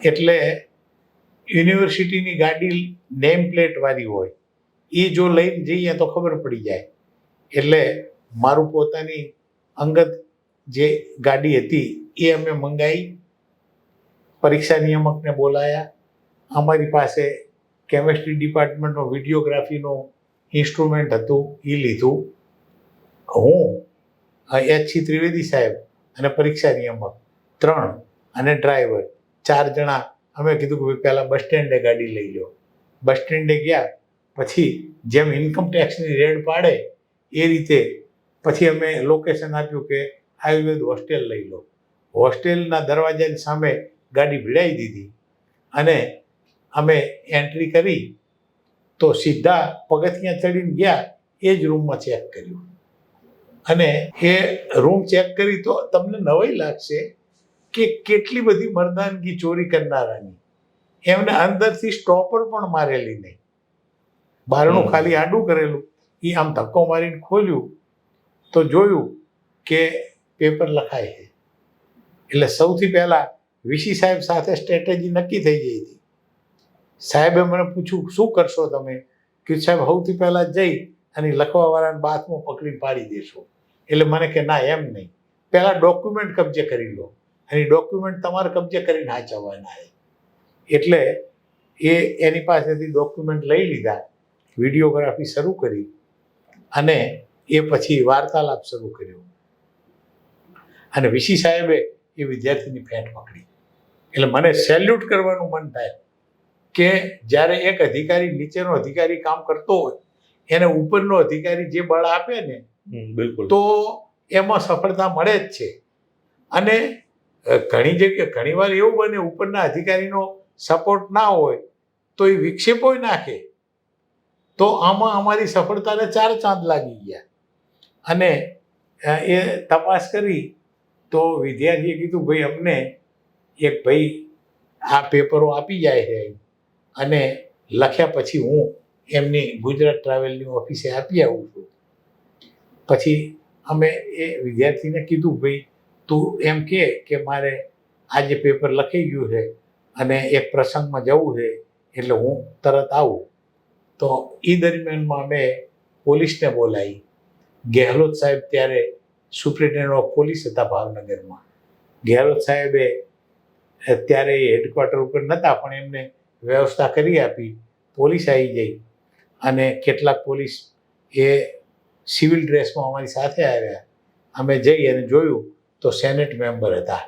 એટલે યુનિવર્સિટીની ગાડી નેમ પ્લેટવાળી હોય એ જો લઈને જઈએ તો ખબર પડી જાય. એટલે મારું પોતાની અંગત જે ગાડી હતી એ અમે મંગાવી. પરીક્ષા નિયામકને બોલાયા. અમારી પાસે કેમેસ્ટ્રી ડિપાર્ટમેન્ટનો વિડીયોગ્રાફીનો ઇન્સ્ટ્રુમેન્ટ હતું એ લીધું. હું એચ.સી. ત્રિવેદી સાહેબ અને પરીક્ષા નિયામક 3 અને ડ્રાઈવર 4 જણા અમે કીધું કે ભાઈ પહેલાં બસ સ્ટેન્ડે ગાડી લઈ લો. બસ સ્ટેન્ડે ગયા પછી જેમ ઇન્કમ ટેક્સની રેડ પાડે એ રીતે પછી અમે લોકેશન આપ્યું કે આયુર્વેદ હોસ્ટેલ લઈ લો. હોસ્ટેલના દરવાજાની સામે ગાડી ભીડાવી દીધી અને અમે એન્ટ્રી કરી તો સીધા પગથિયાં ચડીને ગયા એ જ રૂમમાં ચેક કર્યું. અને એ રૂમ ચેક કરી તો તમને નવાઈ લાગશે કે કેટલી બધી મર્દાનગી ચોરી કરનારાની. એમને અંદરથી સ્ટોપર પણ મારેલી નહીં. બારણું ખાલી આડું કરેલું. એ આમ ધક્કો મારીને ખોલ્યું તો જોયું કે પેપર લખાય છે. એટલે સૌથી પહેલાં વીસી સાહેબ સાથે સ્ટ્રેટેજી નક્કી થઈ ગઈ હતી. સાહેબે મને પૂછ્યું શું કરશો તમે? કે સાહેબ સૌથી પહેલાં જઈ અને લખવાવાળાને બાથમાં પકડીને પાડી દેશો. એટલે મને કે ના એમ નહીં, પહેલાં ડોક્યુમેન્ટ કબજે કરી લો અને ડોક્યુમેન્ટ તમારે કબજે કરીને સાચવવાના છે. એટલે એની પાસેથી ડોક્યુમેન્ટ લઈ લીધા, વિડીયોગ્રાફી શરૂ કરી અને એ પછી વાર્તાલાપ શરૂ કર્યો. અને વીસી સાહેબે એ વિદ્યાર્થીની ફેંટ પકડી. એટલે મને સેલ્યુટ કરવાનું મન થાય કે જ્યારે એક અધિકારી નીચેનો અધિકારી કામ કરતો હોય એને ઉપરનો અધિકારી જે બળ આપે ને બિલકુલ તો એમાં સફળતા મળે જ છે. અને ઘણી જગ્યાએ ઘણીવાર એવું બને ઉપરના અધિકારીનો સપોર્ટ ના હોય તો એ વિક્ષેપો નાખે તો આમાં અમારી સફળતાને 4 ચાંદ લાગી ગયા. અને એ તપાસ કરી તો વિદ્યાર્થીએ કીધું ભાઈ અમને એક ભાઈ આ પેપરો આપી જાય છે અને લખ્યા પછી હું એમની ગુજરાત ટ્રાવેલની ઓફિસે આપી આવું છું. પછી અમે એ વિદ્યાર્થીને કીધું ભાઈ તું એમ કે મારે આજે પેપર લખાઈ ગયું છે અને એક પ્રસંગમાં જવું છે એટલે હું તરત આવું. તો એ દરમિયાનમાં અમે પોલીસને બોલાવી. ગેહલોત સાહેબ ત્યારે સુપ્રિન્ટેન્ડન્ટ ઓફ પોલીસ હતા ભાવનગરમાં. ગેહલોત સાહેબે ત્યારે હેડક્વાર્ટર ઉપર નહોતા, પણ એમને વ્યવસ્થા કરી આપી. પોલીસ આવી ગઈ અને કેટલાક પોલીસ એ સિવિલ ડ્રેસમાં અમારી સાથે આવ્યા. અમે જઈ અને જોયું તો સેનેટ મેમ્બર હતા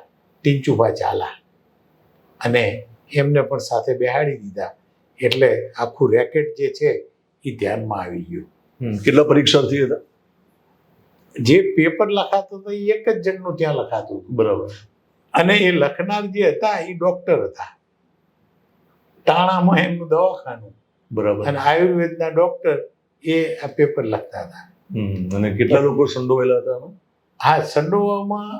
ટીંચુભા ઝાલા, અને એમને પણ સાથે બેહાડી દીધા. એટલે આખું રેકેટ જે છે એ ધ્યાનમાં આવી ગયું. કેટલા પરીક્ષાર્થી હતા? જે પેપર લખાતું હતું એ એક જ જણનું ત્યાં લખાતું હતું. બરાબર. અને એ લખનાર જે હતા એ ડોક્ટર હતા. ટાણામાં એમનું દવાખાનું, બરાબર. અને આયુર્વેદના ડોક્ટર એ આ પેપર લખતા હતા. અને કેટલા લોકો સંડોવાયેલા હતા આમાં? હા, સંડોવામાં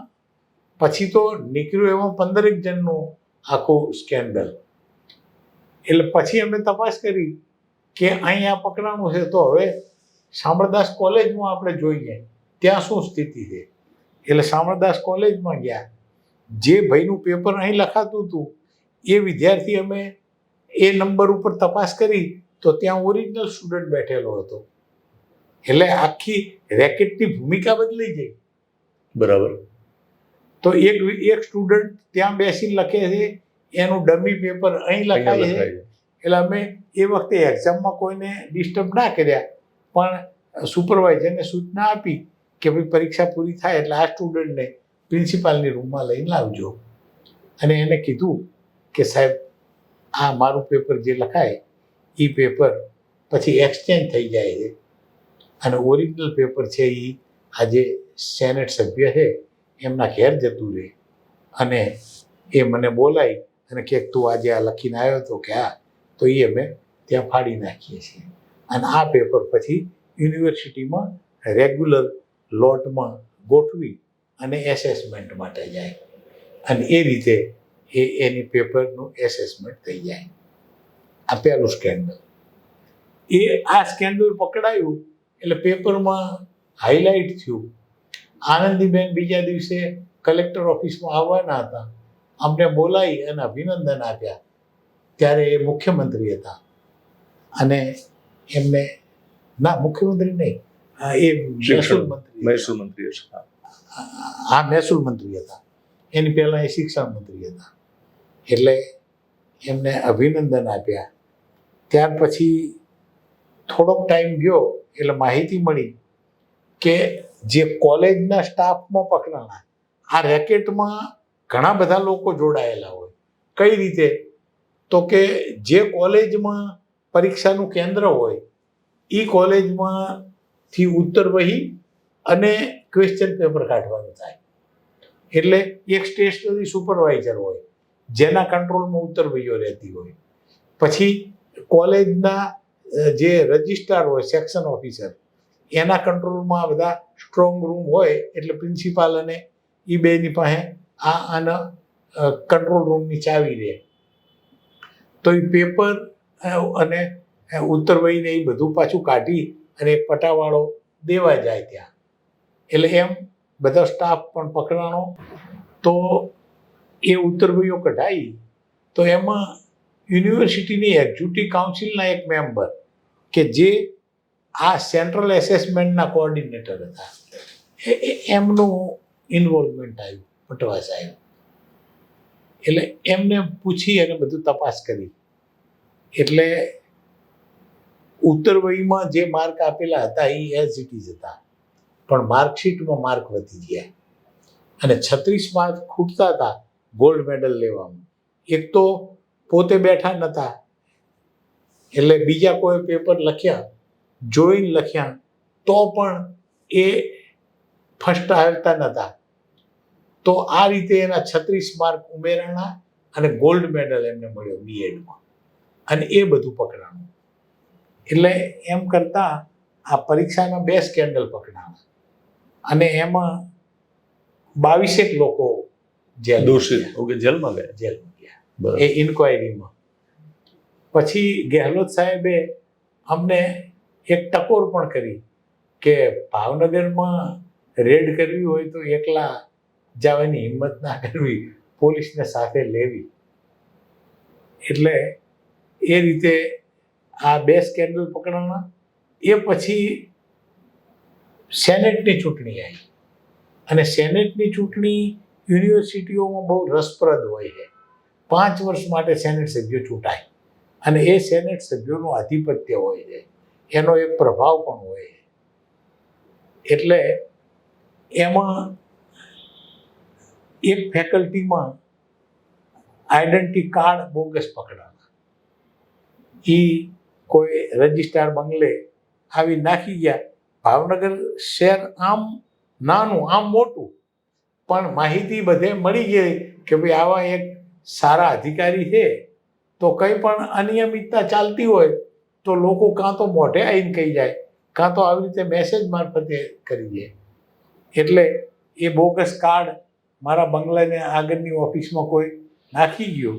પછી તો નીકળ્યું એમાં 15 જણનું આખું સ્કેન્ડલ. એટલે પછી અમે તપાસ કરી કે અહીંયા પકડાણું છે, તો હવે શામળદાસ કોલેજમાં આપણે જોઈએ ત્યાં શું સ્થિતિ છે. એટલે શામળદાસ કોલેજમાં ગયા. જે ભાઈનું પેપર અહીં લખાતું હતું એ વિદ્યાર્થી, અમે એ નંબર ઉપર તપાસ કરી તો ત્યાં ઓરિજિનલ સ્ટુડન્ટ બેઠેલો હતો. એટલે આખી રેકેટની ભૂમિકા બદલાઈ ગઈ. બરાબર. તો એક સ્ટુડન્ટ ત્યાં બેસીને લખે છે, એનું ડમી પેપર અહીં લખાય છે. એટલે અમે એ વખતે એક્ઝામમાં કોઈને ડિસ્ટર્બ ના કર્યા, પણ સુપરવાઇઝરને સૂચના આપી કે ભાઈ પરીક્ષા પૂરી થાય એટલે આ સ્ટુડન્ટને પ્રિન્સિપાલની રૂમમાં લઈને લાવજો. અને એને કીધું કે સાહેબ, આ મારું પેપર જે લખાય એ પેપર પછી એક્સચેન્જ થઈ જાય છે, અને ઓરિજિનલ પેપર છે એ આજે સેનેટ સભ્ય છે એમના ઘેર જતું રહે. અને એ મને બોલાવી અને કે તું આજે આ લખીને આવ્યો હતો કે હા, તો એ અમે ત્યાં ફાડી નાખીએ છીએ. અને આ પેપર પછી યુનિવર્સિટીમાં રેગ્યુલર લોટમાં ગોઠવી અને એસેસમેન્ટ માટે જાય, અને એ રીતે એની પેપરનું એસેસમેન્ટ થઈ જાય. આ પહેલું સ્કેન્ડલ. આ સ્કેન્ડલ પકડાયું એટલે પેપરમાં હાઇલાઇટ થયું. આનંદીબેન બીજા દિવસે કલેક્ટર ઓફિસમાં આવવાના હતા. અમને બોલાવી અને અભિનંદન આપ્યા. ત્યારે એ મુખ્યમંત્રી હતા, અને એમને મુખ્યમંત્રી નહીં, એ મહેસૂલ મંત્રી હતા. હા, મહેસૂલ મંત્રી હતા. એની પહેલાં એ શિક્ષણ મંત્રી હતા. એટલે એમને અભિનંદન આપ્યા. ત્યાર પછી થોડોક ટાઈમ ગયો એટલે માહિતી મળી કે જે કોલેજના સ્ટાફમાં પકડાણા, આ રેકેટમાં ઘણા બધા લોકો જોડાયેલા હોય. કઈ રીતે? તો કે જે કોલેજમાં પરીક્ષાનું કેન્દ્ર હોય એ કોલેજમાંથી ઉત્તર વહી અને ક્વેશ્ચન પેપર કાઢવાનું થાય. એટલે એક સ્ટેશનરી સુપરવાઇઝર હોય જેના કંટ્રોલમાં ઉત્તર વહીઓ રહેતી હોય. પછી કોલેજના જે રજિસ્ટ્રાર હોય, સેક્શન ઓફિસર, એના કંટ્રોલમાં બધા સ્ટ્રોંગ રૂમ હોય. એટલે પ્રિન્સિપાલ અને એ બેની પાસે આના કંટ્રોલ રૂમની ચાવી રહે. તો એ પેપર અને ઉત્તર વહીને એ બધું પાછું કાઢી અને પટાવાળો દેવા જાય ત્યાં. એટલે એમ બધા સ્ટાફ પણ પકડાણો. તો એ ઉત્તર વહીઓ કઢાઈ તો એમાં યુનિવર્સિટીની એક્ઝિક્યુટિવ કાઉન્સિલના એક મેમ્બર કે જે આ સેન્ટ્રલ એસેસમેન્ટના કોઓર્ડિનેટર હતા, એમનું ઇન્વોલ્વમેન્ટ આવ્યું, પટવા સાહેબ. એટલે એમને પૂછી અને બધું તપાસ કરી. એટલે ઉત્તર વહીમાં જે માર્ક આપેલા હતા એ એઝ ઇટ ઇઝ હતા, પણ માર્કશીટમાં માર્ક વધી ગયા અને 36 માર્ક ખૂટતા હતા ગોલ્ડ મેડલ લેવામાં. એક તો પોતે બેઠા નહોતા, એટલે બીજા કોઈ પેપર લખ્યા, જોઈને લખ્યા, તો પણ એ ફર્સ્ટ આવતા નહોતા. તો આ રીતે એના 36 માર્ક ઉમેરાણા અને ગોલ્ડ મેડલ એમને મળ્યો બીએડમાં, અને એ બધું પકડાણું. એટલે એમ કરતા આ પરીક્ષાના 2 સ્કેન્ડલ પકડાણા, અને એમાં 22 લોકો જેલમાં ગયા એ ઇન્ક્વાયરીમાં. પછી ગેહલોત સાહેબે અમને એક ટકોર પણ કરી કે ભાવનગરમાં રેડ કરવી હોય તો એકલા જવાની હિંમત ના કરવી, પોલીસને સાથે લેવી. એટલે એ રીતે આ 2 સ્કેન્ડલ પકડાણા. એ પછી સેનેટની ચૂંટણી આવી, અને સેનેટની ચૂંટણી યુનિવર્સિટીઓમાં બહુ રસપ્રદ હોય છે. 5 વર્ષ માટે સેનેટ સભ્યો ચૂંટાય અને એ સેનેટ સભ્યોનું આધિપત્ય હોય છે, એનો એક પ્રભાવ પણ હોય છે. એટલે એમાં એક ફેકલ્ટીમાં આઈડેન્ટિટી કાર્ડ બોગસ પકડાણા. એ કોઈ રજિસ્ટ્રાર બંગલે આવી નાખી ગયા. ભાવનગર શહેર આમ નાનું આમ મોટું, પણ માહિતી બધે મળી ગઈ કે ભાઈ આવા એક સારા અધિકારી છે, તો કંઈ પણ અનિયમિતતા ચાલતી હોય તો લોકો કાં તો મોઢે આવીને કહી જાય, કાં તો આવી રીતે મેસેજ મારફતે કરી દે. એટલે એ બોગસ કાર્ડ મારા બંગલાને આગળની ઓફિસમાં કોઈ નાખી ગયો.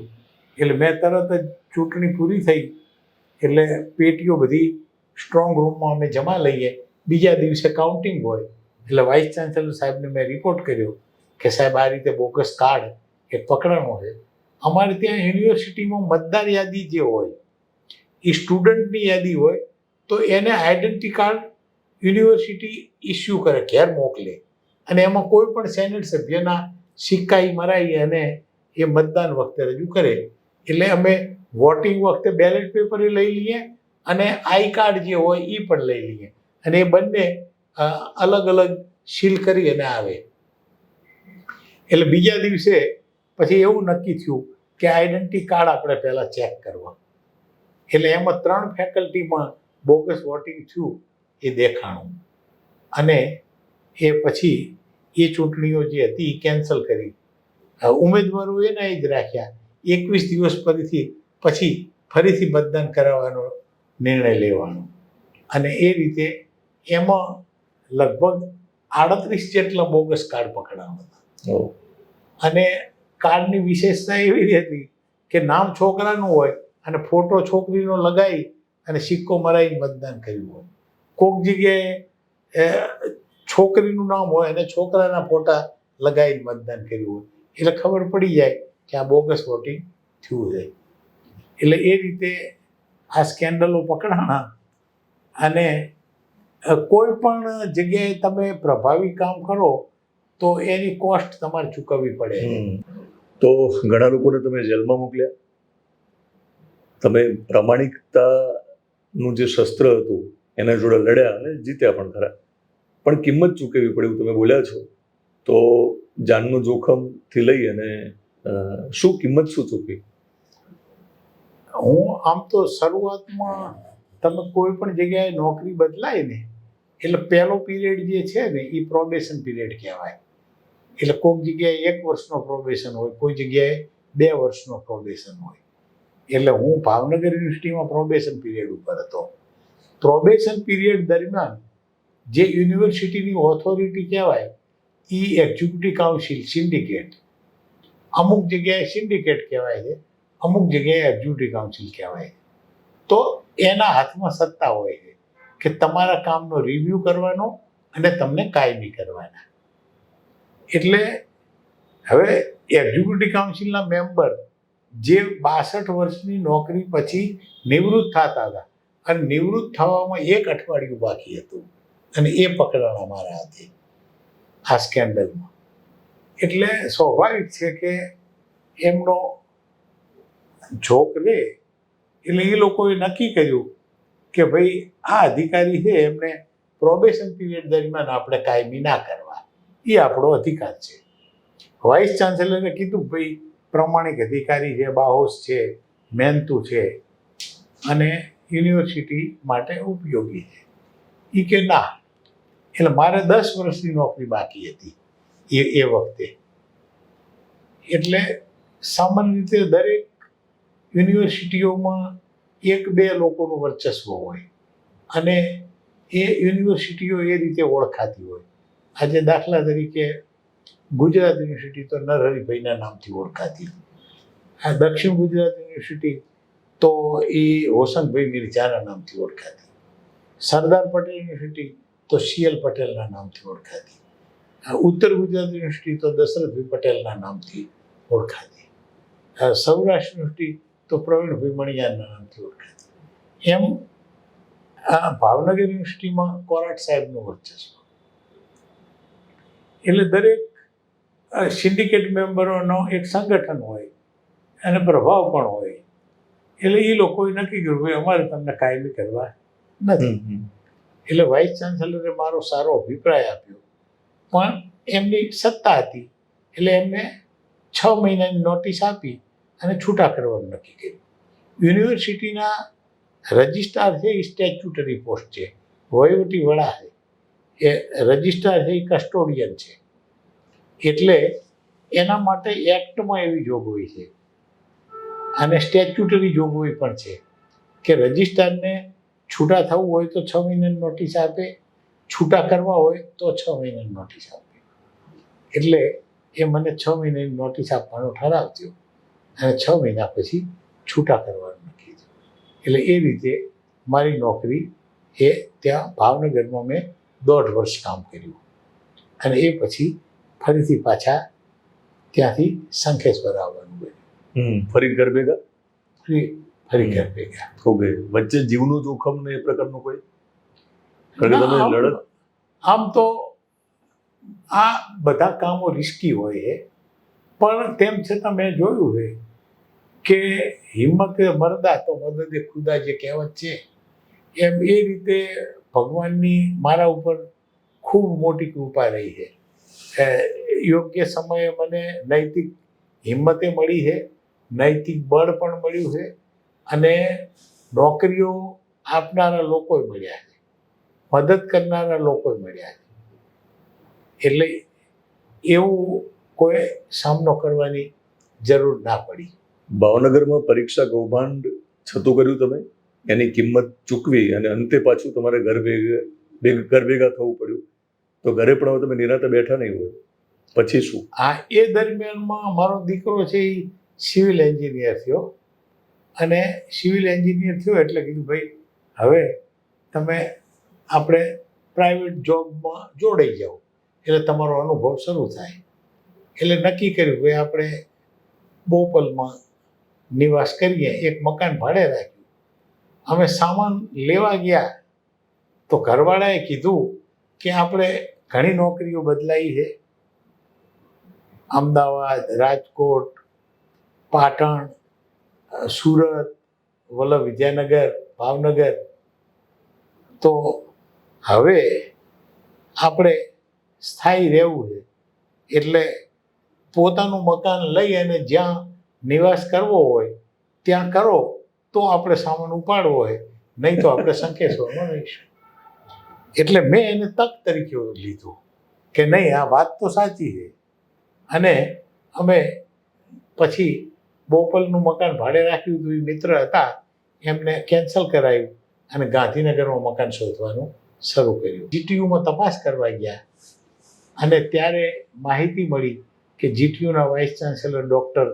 એટલે મેં તરત જ ચૂંટણી પૂરી થઈ એટલે પેટીઓ બધી સ્ટ્રોંગ રૂમમાં અમે જમા લઈએ. બીજા દિવસે કાઉન્ટિંગ હોય એટલે વાઇસ ચાન્સેલર સાહેબને મેં રિપોર્ટ કર્યો કે સાહેબ આ રીતે બોગસ કાર્ડ એક પકડાણો છે. અમારે ત્યાં યુનિવર્સિટીમાં મતદાર યાદી જે હોય એ સ્ટુડન્ટની યાદી હોય તો એને આઈડેન્ટિટી કાર્ડ યુનિવર્સિટી ઇસ્યુ કરે, ઘેર મોકલે, અને એમાં કોઈ પણ સેનેટ સભ્યના સિક્કાઈ મરાઈ અને એ મતદાન વખતે રજૂ કરે. એટલે અમે વોટિંગ વખતે બેલેટ પેપર લઈ લઈએ અને આઈ કાર્ડ જે હોય એ પણ લઈ લઈએ, અને એ બંને અલગ અલગ સીલ કરી અને આવે. એટલે બીજા દિવસે પછી એવું નક્કી થયું કે આઈડેન્ટિટી કાર્ડ આપણે પહેલાં ચેક કરવા. એટલે એમાં 3 ફેકલ્ટીમાં બોગસ વોટિંગ થયું એ દેખાણું, અને એ પછી એ ચૂંટણીઓ જે હતી એ કેન્સલ કરી. ઉમેદવારો એના જ રાખ્યા. 21 દિવસ પછી ફરીથી મતદાન કરાવવાનો નિર્ણય લેવાનો, અને એ રીતે એમાં લગભગ 38 જેટલા બોગસ કાર્ડ પકડાયા હતા. અને કાર્ડની વિશેષતા એવી હતી કે નામ છોકરાનું હોય અને ફોટો છોકરીનો લગાવી અને સિક્કો મરાવી મતદાન કર્યું હોય. કોઈક જગ્યાએ છોકરીનું નામ હોય અને છોકરાના ફોટા લગાવીને મતદાન કર્યું હોય. એટલે ખબર પડી જાય કે આ બોગસ વોટિંગ થયું છે. એટલે એ રીતે આ સ્કેન્ડલો પકડાણા. અને કોઈ પણ જગ્યાએ તમે પ્રભાવી કામ કરો તો એની કોસ્ટ તમારે ચૂકવવી પડે. તો ઘણા લોકોને તમે જેલમાં મોકલ્યા, તમે પ્રામાણિકતાનું જે શસ્ત્ર હતું એના જોડે લડ્યા અને જીત્યા પણ ખરા, પણ કિંમત ચૂકવવી પડે એવું તમે બોલ્યા છો. તો જાનનું જોખમથી લઈ અને શું કિંમત શું ચૂકવી? હું આમ તો શરૂઆતમાં તમે કોઈ પણ જગ્યાએ નોકરી બદલાય ને એટલે પહેલો પીરિયડ જે છે ને એ પ્રોબેશન પીરિયડ કહેવાય. એટલે કોઈક જગ્યાએ 1 વર્ષનો પ્રોબેશન હોય, કોઈ જગ્યાએ 2 વર્ષનો પ્રોબેશન હોય. એટલે હું ભાવનગર યુનિવર્સિટીમાં પ્રોબેશન પીરિયડ ઉપર હતો. પ્રોબેશન પીરિયડ દરમિયાન જે યુનિવર્સિટીની ઓથોરિટી કહેવાય એ એક્ઝિક્યુટિવ કાઉન્સિલ સિન્ડિકેટ, અમુક જગ્યાએ સિન્ડિકેટ કહેવાય છે, અમુક જગ્યાએ એક્ઝિક્યુટિવ કાઉન્સિલ કહેવાય. તો એના હાથમાં સત્તા હોય છે કે તમારા કામનો રિવ્યૂ કરવાનો અને તમને કાયમી કરવાના. એટલે હવે એક્ઝિક્યુટિવ કાઉન્સિલના મેમ્બર જે 62 વર્ષની નોકરી પછી નિવૃત્ત થતા હતા અને નિવૃત્ત થવામાં 1 અઠવાડિયું બાકી હતું અને એ પકડાણા મારા હાથે આ સ્કેન્ડલમાં. એટલે સ્વાભાવિક છે કે એમનો જોક લે. એટલે એ લોકોએ નક્કી કર્યું કે ભાઈ આ અધિકારી છે એમને પ્રોબેશન પીરિયડ દરમિયાન આપણે કાયમી ના કરવા, એ આપણો અધિકાર છે. વાઇસ ચાન્સેલરે કીધું ભાઈ પ્રમાણિક અધિકારી છે, બાહોશ છે, મહેનતુ છે અને યુનિવર્સિટી માટે ઉપયોગી છે. એ કે ના. એટલે મારે 10 વર્ષની નોકરી બાકી હતી એ વખતે. એટલે સામાન્ય રીતે દરેક યુનિવર્સિટીઓમાં 1-2 લોકોનું વર્ચસ્વ હોય અને એ યુનિવર્સિટીઓ એ રીતે ઓળખાતી હોય. આજે દાખલા તરીકે ગુજરાત યુનિવર્સિટી તો નરહરિભાઈના નામથી ઓળખાતી. આ દક્ષિણ ગુજરાત યુનિવર્સિટી તો એ હોસનભાઈ મિર્ઝાના નામથી ઓળખાતી. સરદાર પટેલ યુનિવર્સિટી તો CL પટેલના નામથી ઓળખાતી. ઉત્તર ગુજરાત યુનિવર્સિટી તો દશરથભાઈ પટેલના નામથી ઓળખાતી. સૌરાષ્ટ્ર યુનિવર્સિટી તો પ્રવીણભાઈ મણિયારના નામથી ઓળખાતી. એમ આ ભાવનગર યુનિવર્સિટીમાં કોરાટ સાહેબનું વર્ચસ્વ. એટલે દરેક સિન્ડિકેટ મેમ્બરોનો એક સંગઠન હોય અને પ્રભાવ પણ હોય. એટલે એ લોકોએ નક્કી કર્યું ભાઈ અમારે તમને કાયમી કરવા નથી. એટલે વાઇસ ચાન્સેલરે મારો સારો અભિપ્રાય આપ્યો, પણ એમની સત્તા હતી એટલે એમને 6 મહિનાની નોટિસ આપી અને છૂટા કરવાનું નક્કી કર્યું. યુનિવર્સિટીના રજિસ્ટ્રાર છે એ સ્ટેચ્યુટરી પોસ્ટ છે, વહીવટી વડા છે, એ રજિસ્ટ્રાર છે એ કસ્ટોડિયન છે. એટલે એના માટે એક્ટમાં એવી જોગવાઈ છે અને સ્ટેચ્યુટરી જોગવાઈ પણ છે કે રજિસ્ટ્રારને છૂટા થવું હોય તો 6 મહિનાની નોટિસ આપે, છૂટા કરવા હોય તો 6 મહિનાની નોટિસ આપે. એટલે એ મને 6 મહિનાની નોટિસ આપવાનો ઠરાવ થયો અને 6 મહિના પછી છૂટા કરવાનું નક્કી થયું. એટલે એ રીતે મારી નોકરી એ ત્યાં ભાવનગરમાં મેં 1.5 વર્ષ કામ કર્યું અને એ પછી ફરીથી પાછા ત્યાંથી શંખેશ્વર આવવાનું બન્યું. ફરી ઘર ભેગા? ફરી ઘર ભેગા. ઓકે. વચ્ચે જીવનું જોખમ ને એ પ્રકારનું કોઈ? કારણ કે તમે લડત આમ તો આ બધા કામો રિસ્કી હોય છે, પણ તેમ છતાં મેં જોયું છે કે હિંમતે મરદા તો મદદે ખુદા જે કહેવત છે એમ એ રીતે ભગવાનની મારા ઉપર ખૂબ મોટી કૃપા રહી છે. યોગ્ય સમયે મને નૈતિક હિંમતે મળી છે, નૈતિક બળ પણ મળ્યું છે અને નોકરીઓ આપનારા લોકો મળ્યા છે, મદદ કરનારા લોકો મળ્યા છે. એટલે એવું કોઈ સામનો કરવાની જરૂર ના પડી. ભાવનગરમાં પરીક્ષા કૌભાંડ છતું કર્યું તમે, એની કિંમત ચૂકવી અને અંતે પાછું તમારે ઘર ભેગા થવું પડ્યું, તો ઘરે પણ હવે તમે નિરાંતે બેઠા નહીં હોય, પછી શું? હા, એ દરમિયાનમાં મારો દીકરો છે એ સિવિલ એન્જિનિયર થયો અને સિવિલ એન્જિનિયર થયો એટલે કીધું ભાઈ હવે તમે આપણે પ્રાઇવેટ જોબમાં જોડાઈ જાઓ એટલે તમારો અનુભવ શરૂ થાય. એટલે નક્કી કર્યું ભાઈ આપણે બોપલમાં નિવાસ કરીએ, એક મકાન ભાડે રાખ્યું. અમે સામાન લેવા ગયા તો ઘરવાળાએ કીધું કે આપણે ઘણી નોકરીઓ બદલાઈ છે, અમદાવાદ, રાજકોટ, પાટણ, સુરત, વલ્લભ વિદ્યાનગર, ભાવનગર, તો હવે આપણે સ્થાયી રહેવું છે એટલે પોતાનું મકાન લઈ અને જ્યાં નિવાસ કરવો હોય ત્યાં કરો તો આપણે સામાન ઉપાડવો હોય, નહીં તો આપણે શંખેશ્વરમાં રહીશું. એટલે મેં એને તક તરીકે લીધું કે નહીં આ વાત તો સાચી છે. અને અમે પછી બોપલનું મકાન ભાડે રાખ્યું હતું, એ મિત્ર હતા એમને કેન્સલ કરાયું અને ગાંધીનગરમાં મકાન શોધવાનું શરૂ કર્યું. જીટીયુમાં તપાસ કરવા ગયા અને ત્યારે માહિતી મળી કે જીટીયુના vice chancellor doctor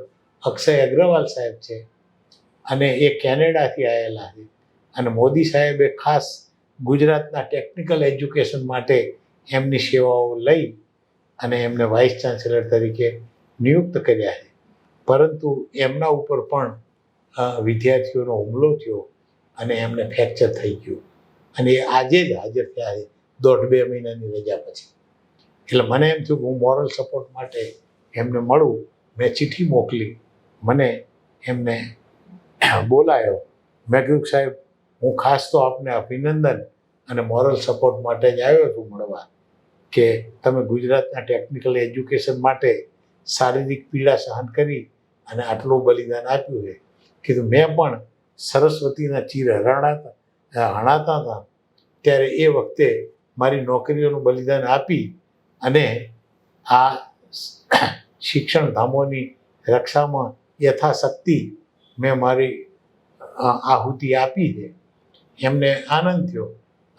Akshay Agrawal સાહેબ છે અને એ કેનેડાથી આવેલા છે અને મોદી સાહેબે ખાસ ગુજરાતના ટેકનિકલ એજ્યુકેશન માટે એમની સેવાઓ લઈ અને એમને વાઇસ ચાન્સેલર તરીકે નિયુક્ત કર્યા છે. પરંતુ એમના ઉપર પણ વિદ્યાર્થીઓનો હુમલો થયો અને એમને ફ્રેક્ચર થઈ ગયું અને એ આજે જ હાજર થયા છે 1.5-2 મહિનાની રજા પછી. એટલે મને એમ થયું કે હું મોરલ સપોર્ટ માટે એમને મળું. મેં ચિઠ્ઠી મોકલી, મને એમને બોલાયો. મેં કીધું સાહેબ હું ખાસ તો આપને અભિનંદન અને મોરલ સપોર્ટ માટે જ આવ્યો છું મળવા કે તમે ગુજરાતના ટેકનિકલ એજ્યુકેશન માટે શારીરિક પીડા સહન કરી અને આટલું બલિદાન આપ્યું છે. કીધું મેં પણ સરસ્વતીના ચીર હણાતા હતા ત્યારે એ વખતે મારી નોકરીઓનું બલિદાન આપી અને આ શિક્ષણ ધામોની રક્ષામાં યથાશક્તિ મેં મારી આહુતિ આપી છે. એમને આનંદ થયો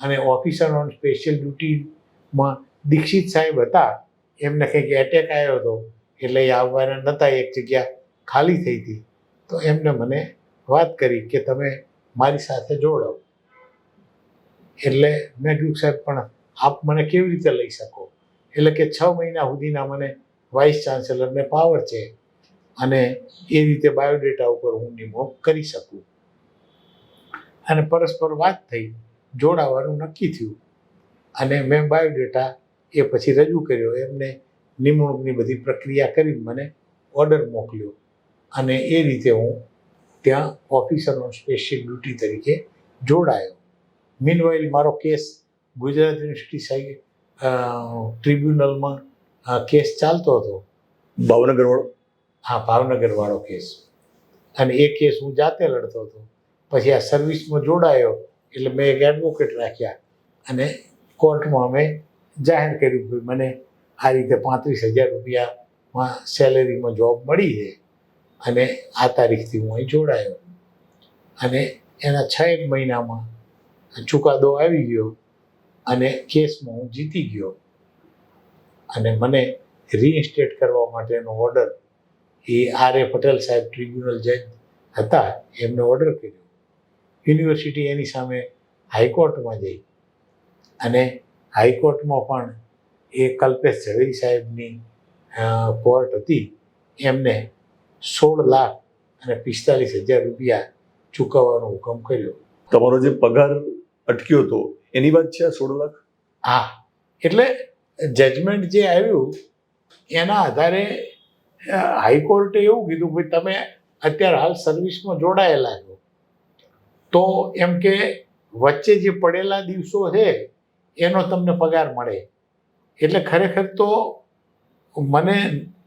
અને ઓફિસર ઓન સ્પેશિયલ ડ્યુટીમાં દીક્ષિત સાહેબ હતા, એમને કંઈક એટેક આવ્યો હતો એટલે એ આવવાના નહોતા, એક જગ્યા ખાલી થઈ હતી. તો એમને મને વાત કરી કે તમે મારી સાથે જોડાઓ. એટલે મેં કીધું સાહેબ પણ આપ મને કેવી રીતે લઈ શકો? એટલે કે 6 મહિના સુધીના મને વાઇસ ચાન્સેલરને પાવર છે અને એ રીતે બાયોડેટા ઉપર હું નિમણૂક કરી શકું. અને પરસ્પર વાત થઈ, જોડાવાનું નક્કી થયું અને મેં બાયોડેટા એ પછી રજૂ કર્યો. એમને નિમણૂકની બધી પ્રક્રિયા કરી મને ઓર્ડર મોકલ્યો અને એ રીતે હું ત્યાં ઓફિસરનો સ્પેશિયલ ડ્યુટી તરીકે જોડાયો. મીનવાઇલ મારો કેસ ગુજરાત યુનિવર્સિટી ટ્રિબ્યુનલમાં કેસ ચાલતો હતો. ભાવનગર વાળો? હા, ભાવનગરવાળો કેસ. અને એ કેસ હું જાતે લડતો હતો. પછી આ સર્વિસમાં જોડાયો એટલે મેં એક એડવોકેટ રાખ્યા અને કોર્ટમાં અમે જાહેર કર્યું કે મને આ રીતે 35,000 રૂપિયામાં સેલેરીમાં જોબ મળી છે અને આ તારીખથી હું અહીં જોડાયો. અને એના 6 મહિનામાં ચુકાદો આવી ગયો અને કેસમાં હું જીતી ગયો અને મને રીઇન્સ્ટેટ કરવા માટેનો ઓર્ડર એ R.A. પટેલ સાહેબ ટ્રિબ્યુનલ જજ હતા એમને ઓર્ડર કર્યો. યુનિવર્સિટી એની સામે હાઈકોર્ટમાં જઈ અને હાઈકોર્ટમાં પણ એ કલ્પેશ ઝવેરી સાહેબની કોર્ટ હતી, એમને 16,45,000 રૂપિયા ચૂકવવાનો હુકમ કર્યો. તમારો જે પગાર અટક્યો હતો એની વાત છે આ 16 લાખ? હા, એટલે જજમેન્ટ જે આવ્યું એના આધારે હાઈકોર્ટે એવું કીધું કે તમે અત્યારે હાલ સર્વિસમાં જોડાયેલા છો તો એમ કે વચ્ચે જે પડેલા દિવસો છે એનો તમને પગાર મળે. એટલે ખરેખર તો મને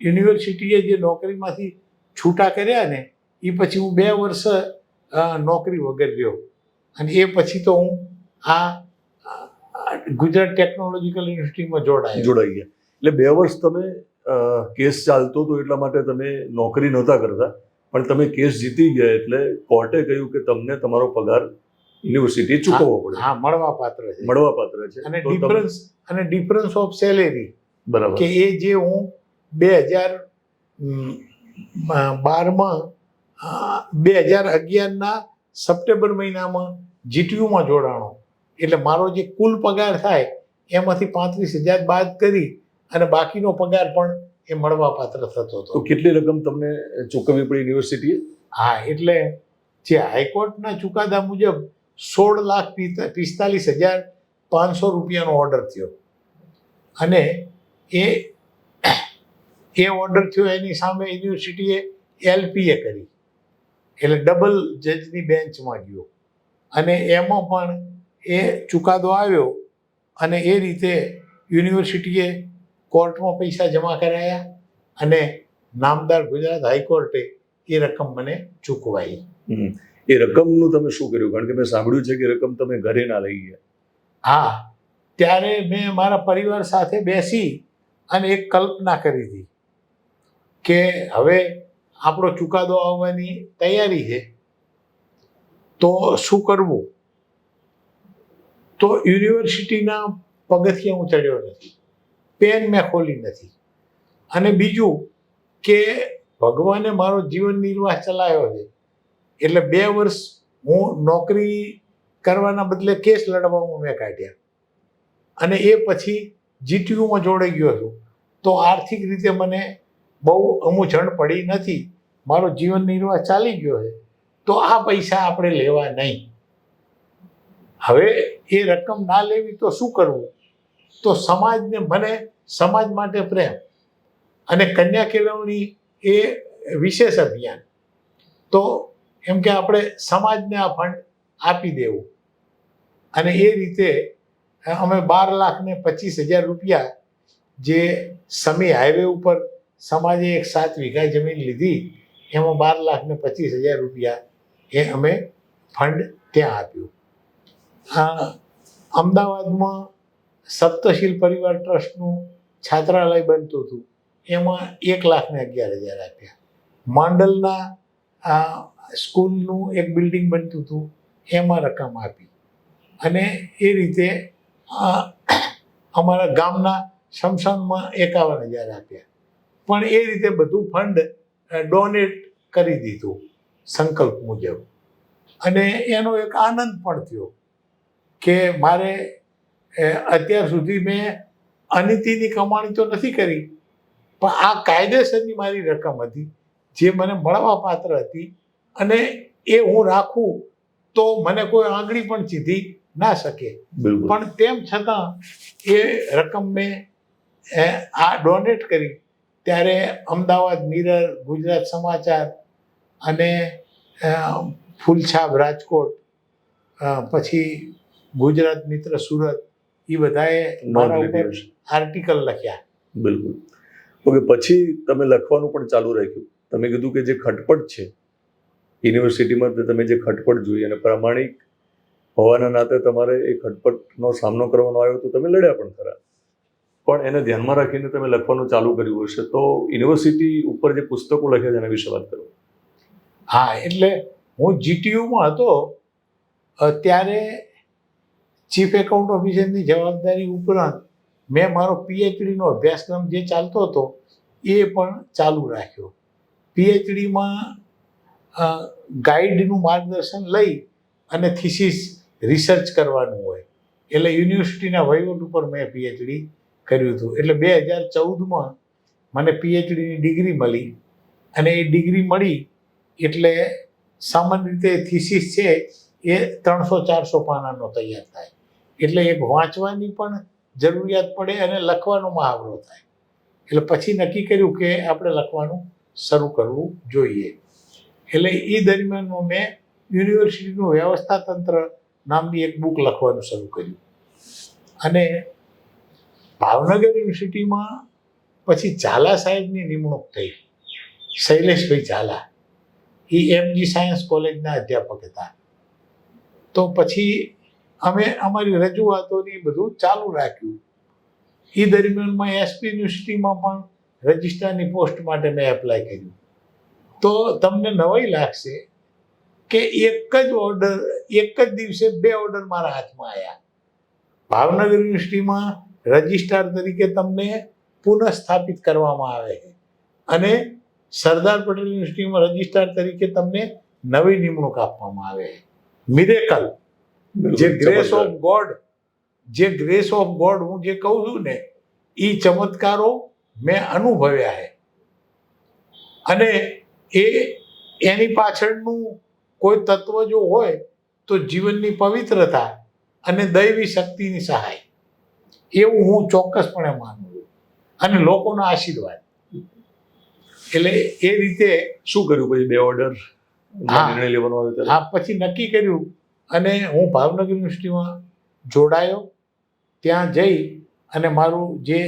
યુનિવર્સિટીએ જે નોકરીમાંથી છૂટા કર્યા ને એ પછી હું 2 વર્ષ નોકરી વગર રહ્યો અને એ પછી તો હું આ ગુજરાત ટેકનોલોજીકલ યુનિવર્સિટીમાં જોડાઈ ગયા. એટલે 2 વર્ષ તમે કેસ ચાલતો હતો એટલા માટે તમે નોકરી નહોતા કરતા, પણ તમે કેસ જીતી ગયા એટલે કોર્ટે કહ્યું કે તમને તમારો પગાર યુનિવર્સિટી ચૂકવવો પડે. હા, મળવાપાત્ર છે. મળવાપાત્ર છે. અને ડિફરન્સ ઓફ સેલેરી, બરાબર, કે એ જે હું 2012માં 2011ના સપ્ટેમ્બર મહિનામાં જીટીયુમાં જોડાણો એટલે મારો જે કુલ પગાર થાય એમાંથી 35,000 બાદ કરી અને બાકીનો પગાર પણ એ મળવાપાત્ર થતો હતો. તો કેટલી રકમ તમને ચૂકવવી પડી યુનિવર્સિટીએ? હા, એટલે જે હાઈકોર્ટના ચુકાદા મુજબ 16,45,500 રૂપિયાનો ઓર્ડર થયો અને એ ઓર્ડર થયો એની સામે યુનિવર્સિટીએ LPA કરી એટલે ડબલ જજની બેન્ચમાં ગયો અને એમાં પણ એ ચુકાદો આવ્યો અને એ રીતે યુનિવર્સિટીએ કોર્ટમાં પૈસા જમા કરાયા અને નામદાર ગુજરાત હાઈકોર્ટે એ રકમ મને ચૂકવાઈ. એ રકમનું તમે શું કર્યું? કારણ કે મેં સાંભળ્યું છે કે રકમ તમે ઘરે ના લઈ ગયા. હા, ત્યારે મેં મારા પરિવાર સાથે બેસી અને એક કલ્પના કરી હતી કે હવે આપણો ચુકાદો આવવાની તૈયારી છે તો શું કરવું. તો યુનિવર્સિટીના પગથિયા હું ચડ્યો નથી, પેન મેં ખોલી નથી અને બીજું કે ભગવાને મારો જીવન નિર્વાહ ચલાવ્યો છે એટલે 2 વર્ષ હું નોકરી કરવાના બદલે કેસ લડવામાં મેં કાઢ્યા અને એ પછી જીટીયુમાં જોડાઈ ગયો છું તો આર્થિક રીતે મને બહુ અમુઝણ પડી નથી. મારો જીવન નિર્વાહ ચાલી ગયો છે તો આ પૈસા આપણે લેવા નહીં. હવે એ રકમ ના લેવી તો શું કરવું? તો સમાજને મને સમાજ માટે પ્રેમ અને કન્યા કેળવણી એ વિશેષ અભિયાન, તો એમ કે આપણે સમાજને આ ફંડ આપી દેવું અને એ રીતે અમે 12,25,000 રૂપિયા જે સમી હાઈવે ઉપર સમાજે એક 7 વીઘા જમીન લીધી એમાં 12,25,000 રૂપિયા એ અમે ફંડ ત્યાં આપ્યું. અમદાવાદમાં સપ્તશીલ પરિવાર ટ્રસ્ટનું છાત્રાલય બનતું હતું એમાં 1,11,000 આપ્યા. માંડલના સ્કૂલનું એક બિલ્ડિંગ બનતું હતું એમાં રકમ આપી અને એ રીતે અમારા ગામના શમશાનમાં 51,000 આપ્યા. પણ એ રીતે બધું ફંડ ડોનેટ કરી દીધું સંકલ્પ મુજબ અને એનો એક આનંદ પણ થયો કે મારે અત્યાર સુધી મેં અનિતિની કમાણી તો નથી કરી પણ આ કાયદેસરની મારી રકમ હતી જે મને મળવાપાત્ર હતી અને એ હું રાખું તો મને કોઈ આંગળી પણ ચીધી ના શકે. પણ તેમ છતાં એ રકમ મેં આ ડોનેટ કરી ત્યારે અમદાવાદ મિરર, ગુજરાત સમાચાર અને ફૂલછાપ રાજકોટ, પછી ગુજરાત મિત્ર સુરત, એ બધાએ મારા ઉપર આર્ટિકલ લખ્યા. બિલકુલ. ઓકે, પછી તમે લખવાનું પણ ચાલુ રાખ્યું. તમે કીધું કે જે ખટપટ છે યુનિવર્સિટીમાં, તમે જે ખટપટ જોઈ અને પ્રામાણિક હોવાના નાતે તમારે એ ખટપટનો સામનો કરવાનો આવ્યો તો તમે લડ્યા પણ ખરા, પણ એને ધ્યાનમાં રાખીને તમે લખવાનું ચાલુ કર્યું હશે. તો યુનિવર્સિટી ઉપર જે પુસ્તકો લખ્યા છે એના વિશે વાત કરો. હા, એટલે હું જીટીયુમાં હતો ત્યારે ચીફ એકાઉન્ટ ઓફિસરની જવાબદારી ઉપરાંત મેં મારો પીએચડીનો અભ્યાસક્રમ જે ચાલતો હતો એ પણ ચાલુ રાખ્યો. પીએચડીમાં ગાઈડનું માર્ગદર્શન લઈ અને થીસીસ રિસર્ચ કરવાનું હોય, એટલે યુનિવર્સિટીના વહીવટ ઉપર મેં પીએચડી કર્યું હતું. એટલે 2014માં મને પીએચડીની ડિગ્રી મળી, અને એ ડિગ્રી મળી એટલે સામાન્ય રીતે થીસીસ છે એ 300-400 પાનાનો તૈયાર થાય, એટલે એક વાંચવાની પણ જરૂરિયાત પડે અને લખવાનો મહાવરો થાય. એટલે પછી નક્કી કર્યું કે આપણે લખવાનું શરૂ કરવું જોઈએ. એટલે એ દરમિયાનમાં મેં યુનિવર્સિટીનું વ્યવસ્થા તંત્ર નામની એક બુક લખવાનું શરૂ કર્યું. અને ભાવનગર યુનિવર્સિટીમાં પછી ઝાલા સાહેબની નિમણૂક થઈ, શૈલેષભાઈ ઝાલા, એ એમજી સાયન્સ કોલેજના અધ્યાપક હતા. તો પછી અમે અમારી રજૂઆતોની બધું ચાલુ રાખ્યું. એ દરમિયાનમાં એસપી યુનિવર્સિટીમાં પણ રજિસ્ટ્રારની પોસ્ટ માટે મેં એપ્લાય કર્યું. તો તમને નવાઈ લાગશે કે એક જ દિવસે 2 ઓર્ડર મારા હાથમાં આવ્યા. ભાવનગર યુનિવર્સિટીમાં રજિસ્ટ્રાર તરીકે તમને પુનઃસ્થાપિત કરવામાં આવે છે, અને સરદાર પટેલ યુનિવર્સિટીમાં રજિસ્ટ્રાર તરીકે તમને નવી નિમણૂક આપવામાં આવે છે. મિરેકલ, જે ગ્રેસ ઓફ ગોડ હું જે કહું છું ને, એ ચમત્કારો મેં અનુભવ્યા છે. અને એની પાછળનું કોઈ તત્વ જો હોય તો જીવનની પવિત્રતા અને દૈવી શક્તિની સહાય, એવું હું ચોક્કસપણે માનું છું, અને લોકોના આશીર્વાદ. એટલે એ રીતે શું કર્યું પછી 2 ઓર્ડર નિર્ણય લેવાનો આવ્યો? હા, પછી નક્કી કર્યું અને હું ભાવનગર યુનિવર્સિટીમાં જોડાયો. ત્યાં જઈ અને મારું જે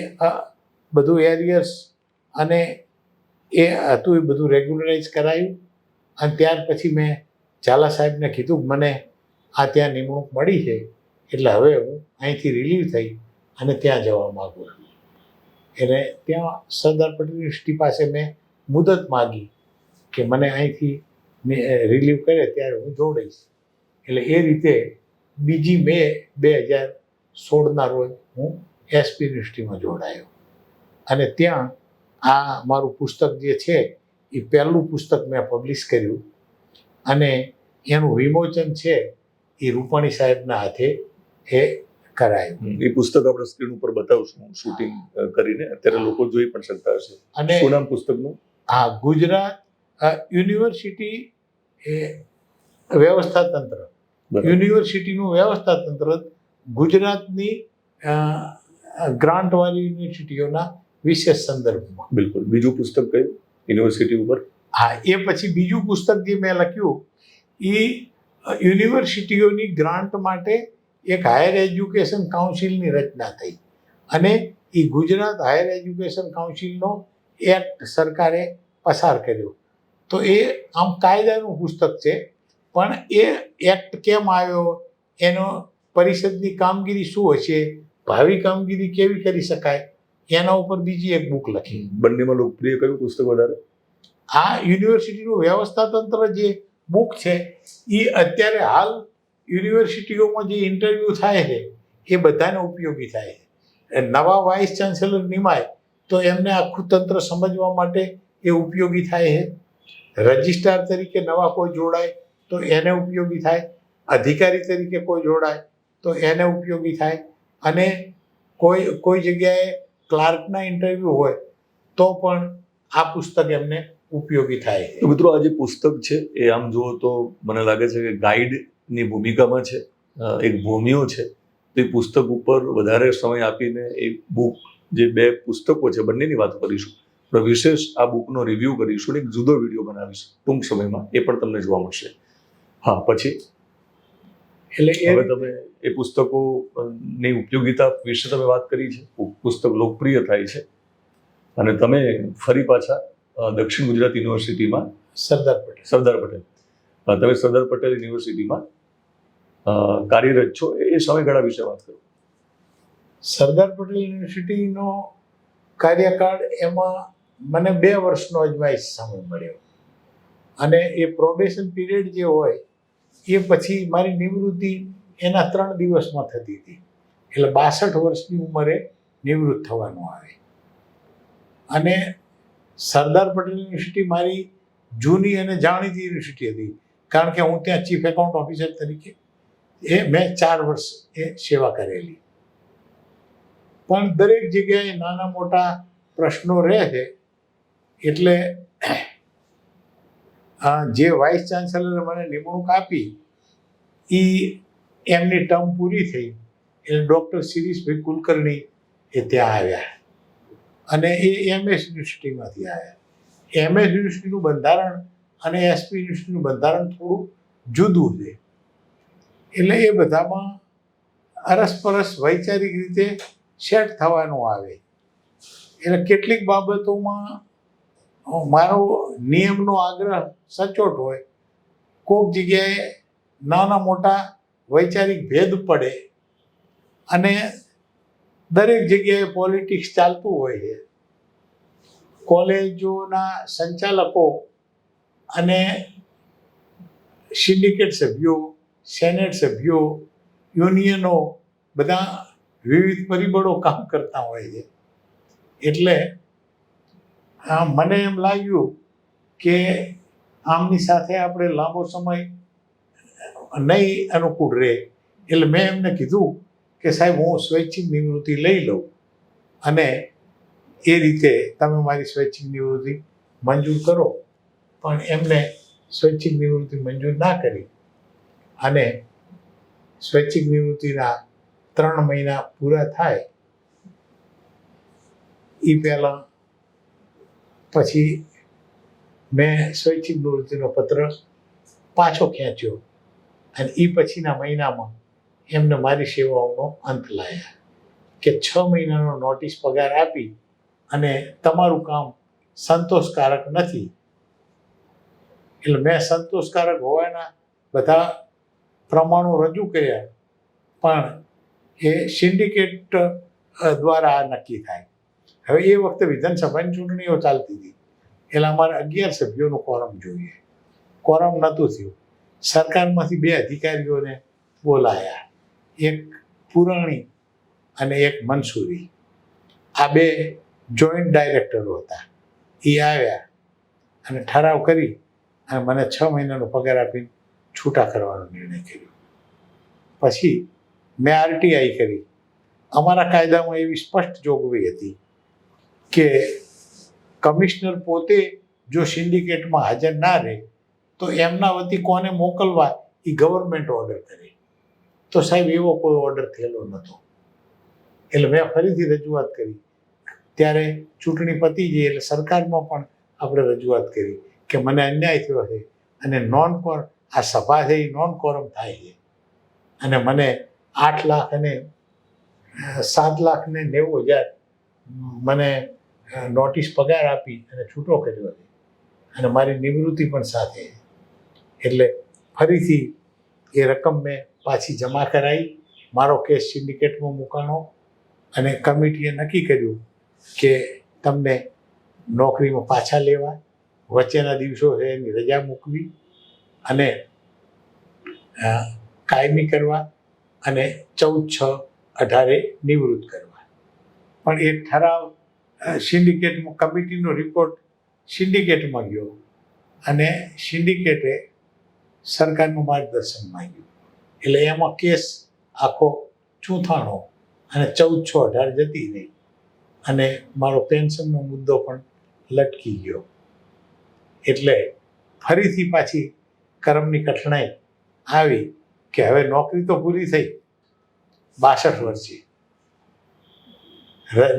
બધું એરિયર્સ અને એ હતું એ બધું રેગ્યુલરાઇઝ કરાયું. અને ત્યાર પછી મેં ઝાલા સાહેબને કીધું મને આ ત્યાં નિમણૂક મળી છે, એટલે હવે હું અહીંથી રિલીવ થઈ અને ત્યાં જવા માગું છું. એટલે ત્યાં સરદાર પટેલ યુનિવર્સિટી પાસે મેં મુદત માગી કે મને અહીંથી રિલીવ કરે ત્યારે હું જોડાઈશ. એટલે એ રીતે 2 મે 2016ના રોજ હું એસપી યુનિવર્સિટીમાં જોડાયો. અને ત્યાં આ મારું પુસ્તક જે છે એ પહેલું પુસ્તક મેં પબ્લિશ કર્યું, અને એનું વિમોચન છે એ રૂપાણી સાહેબના હાથે એ કરાયું. એ પુસ્તક આપણે સ્ક્રીન ઉપર બતાવશું શૂટિંગ કરીને, અત્યારે લોકો જોઈ પણ શકતા હશે. અને શું નામ પુસ્તકનું? હા, ગુજરાત યુનિવર્સિટી વ્યવસ્થા તંત્ર, યુનિવર્સિટીનું વ્યવસ્થા તંત્ર ગુજરાતની ગ્રાન્ટવાળી યુનિવર્સિટીઓના વિશેષ સંદર્ભમાં. બિલકુલ. બીજું પુસ્તક કયું યુનિવર્સિટી ઉપર? હા, એ પછી બીજું પુસ્તક જે મેં લખ્યું એ યુનિવર્સિટીઓની ગ્રાન્ટ માટે એક હાયર એજ્યુકેશન કાઉન્સિલની રચના થઈ, અને એ ગુજરાત હાયર એજ્યુકેશન કાઉન્સિલનો એક્ટ સરકારે પસાર કર્યો. તો એ આમ કાયદાનું પુસ્તક છે, પણ એ એક્ટ કેમ આવ્યો, એનો પરિષદની કામગીરી શું હશે, ભાવિ કામગીરી કેવી કરી શકાય, એના ઉપર બીજી એક બુક લખી. બંનેમાં લોકપ્રિય કયું પુસ્તક વધારે? આ યુનિવર્સિટીનું વ્યવસ્થા તંત્ર જે બુક છે એ અત્યારે હાલ યુનિવર્સિટીઓમાં જે ઇન્ટરવ્યૂ થાય છે એ બધાને ઉપયોગી થાય છે. નવા વાઇસ ચાન્સેલર નિમાય તો એમને આખું તંત્ર સમજવા માટે એ ઉપયોગી થાય છે. રજિસ્ટ્રાર તરીકે નવા કોઈ જોડાય તો એને ઉપયોગી થાય, અધિકારી તરીકે કોઈ જોડાય તો એને ઉપયોગી થાય, અને કોઈ જગ્યાએ ક્લાર્કના ઇન્ટરવ્યૂ હોય તો પણ આ પુસ્તક એમને ઉપયોગી થાય. તો મિત્રો, આ જે પુસ્તક છે એ આમ જુઓ તો મને લાગે છે કે ગાઈડની ભૂમિકામાં છે, એક ભૂમિઓ છે. તો એ પુસ્તક ઉપર વધારે સમય આપીને એ બુક જે 2 પુસ્તકો છે બંનેની વાત કરીશું, પણ વિશેષ આ બુકનો રિવ્યૂ કરીશું ને એક જુદો વિડીયો બનાવીશું ટૂંક સમયમાં, એ પણ તમને જોવા મળશે. હા, પછી એટલે હવે તમે એ પુસ્તકોની ઉપયોગિતા વિશે તમે વાત કરી છે. પુસ્તક લોકપ્રિય થાય છે અને તમે ફરી પાછા દક્ષિણ ગુજરાત યુનિવર્સિટીમાં સરદાર પટેલ તમે સરદાર પટેલ યુનિવર્સિટીમાં કાર્યરત છો. એ સમયગાળા વિશે વાત કરો. સરદાર પટેલ યુનિવર્સિટીનો કાર્યકાળ, એમાં મને 2 વર્ષનો અજમાયશ સમય મળ્યો અને એ પ્રોબેશન પીરિયડ જે હોય એ પછી મારી નિવૃત્તિ એના 3 દિવસમાં થતી હતી. એટલે 62 વર્ષની ઉંમરે નિવૃત્ત થવાનું આવે. અને સરદાર પટેલ યુનિવર્સિટી મારી જૂની અને જાણીતી યુનિવર્સિટી હતી, કારણ કે હું ત્યાં ચીફ એકાઉન્ટ ઓફિસર તરીકે મેં 4 વર્ષ એ સેવા કરેલી. પણ દરેક જગ્યાએ નાના મોટા પ્રશ્નો રહે છે. એટલે જે વાઇસ ચાન્સેલરે મને નિમણૂક આપી એ એમની ટર્મ પૂરી થઈ એટલે ડૉક્ટર શિરીષભાઈ કુલકર્ણી એ ત્યાં આવ્યા અને એ MS યુનિવર્સિટીમાંથી આવ્યા. MS યુનિવર્સિટીનું બંધારણ અને SP યુનિવર્સિટીનું બંધારણ થોડું જુદું છે. એટલે એ બધામાં અરસપરસ વૈચારિક રીતે સેટ થવાનું આવે. એટલે કેટલીક બાબતોમાં મારો નિયમનો આગ્રહ સચોટ હોય, કોઈક જગ્યાએ નાના મોટા વૈચારિક ભેદ પડે અને દરેક જગ્યાએ પોલિટિક્સ ચાલતું હોય છે. કોલેજોના સંચાલકો અને સિન્ડિકેટ સભ્યો, સેનેટ સભ્યો, યુનિયનો બધા વિવિધ પરિબળો કામ કરતા હોય છે. એટલે મને એમ લાગ્યું કે આમની સાથે આપણે લાંબો સમય નહીં અનુકૂળ રહે. એટલે મેં એમને કીધું કે સાહેબ, હું સ્વૈચ્છિક નિવૃત્તિ લઈ લઉં અને એ રીતે તમે મારી સ્વૈચ્છિક નિવૃત્તિ મંજૂર કરો. પણ એમને સ્વૈચ્છિક નિવૃત્તિ મંજૂર ના કરી અને સ્વૈચ્છિક નિવૃત્તિના 3 મહિના પૂરા થાય એ પહેલાં પછી મેં સ્વૈચ્છિક નિવૃત્તિનો પત્ર પાછો ખેંચ્યો અને એ પછીના મહિનામાં એમને મારી સેવાઓનો અંત લાવ્યા કે 6 મહિનાનો નોટિસ પગાર આપી અને તમારું કામ સંતોષકારક નથી. એટલે મેં સંતોષકારક હોવાના બધા પ્રમાણો રજૂ કર્યા, પણ એ સિન્ડિકેટ દ્વારા આ નક્કી થાય. હવે એ વખતે વિધાનસભાની ચૂંટણીઓ ચાલતી હતી એટલે અમારે 11 સભ્યોનું કોરમ જોઈએ. કોરમ નહોતું થયું. સરકારમાંથી 2 અધિકારીઓને બોલાયા, એક પુરાણી અને એક મંસૂરી. આ 2 જોઈન્ટ ડાયરેક્ટરો હતા. એ આવ્યા અને ઠરાવ કરી અને મને 6 મહિનાનો પગાર આપીને છૂટા કરવાનો નિર્ણય કર્યો. પછી મેં RTI કરી. અમારા કાયદામાં એવી સ્પષ્ટ જોગવાઈ હતી કે કમિશનર પોતે જો સિન્ડિકેટમાં હાજર ના રહે તો એમના વતી કોને મોકલવા એ ગવર્મેન્ટ ઓર્ડર કરે. તો સાહેબ, એવો કોઈ ઓર્ડર થયેલો નહોતો. એટલે મેં ફરીથી રજૂઆત કરી. ત્યારે ચૂંટણી પતી ગઈ એટલે સરકારમાં પણ આપણે રજૂઆત કરી કે મને અન્યાય થયો છે અને આ સભા છે એ નોન કોરમ થાય છે અને મને 8 લાખ અને 7,90,000 મને નોટિસ પગાર આપી અને છૂટો કર્યો છે અને મારી નિવૃત્તિ પણ સાથે. એટલે ફરીથી એ રકમ મેં પાછી જમા કરાવી. મારો કેસ સિન્ડિકેટમાં મૂકાણો અને કમિટીએ નક્કી કર્યું કે તમને નોકરીમાં પાછા લેવા, વચ્ચેના દિવસો છે એની રજા મૂકવી અને કાયમી કરવા અને 14/6/18 નિવૃત્ત કરવા. પણ એ ઠરાવ સિન્ડિકેટમાં, કમિટીનો રિપોર્ટ સિન્ડિકેટમાં ગયો અને સિન્ડિકેટે સરકારનું માર્ગદર્શન માંગ્યું. એટલે એમાં કેસ આખો ચૂંથાણો અને 14/6/18 જતી રહી અને મારો પેન્શનનો મુદ્દો પણ લટકી ગયો. એટલે ફરીથી પાછી કર્મની કઠણાઈ આવી કે હવે નોકરી તો પૂરી થઈ 62 વર્ષે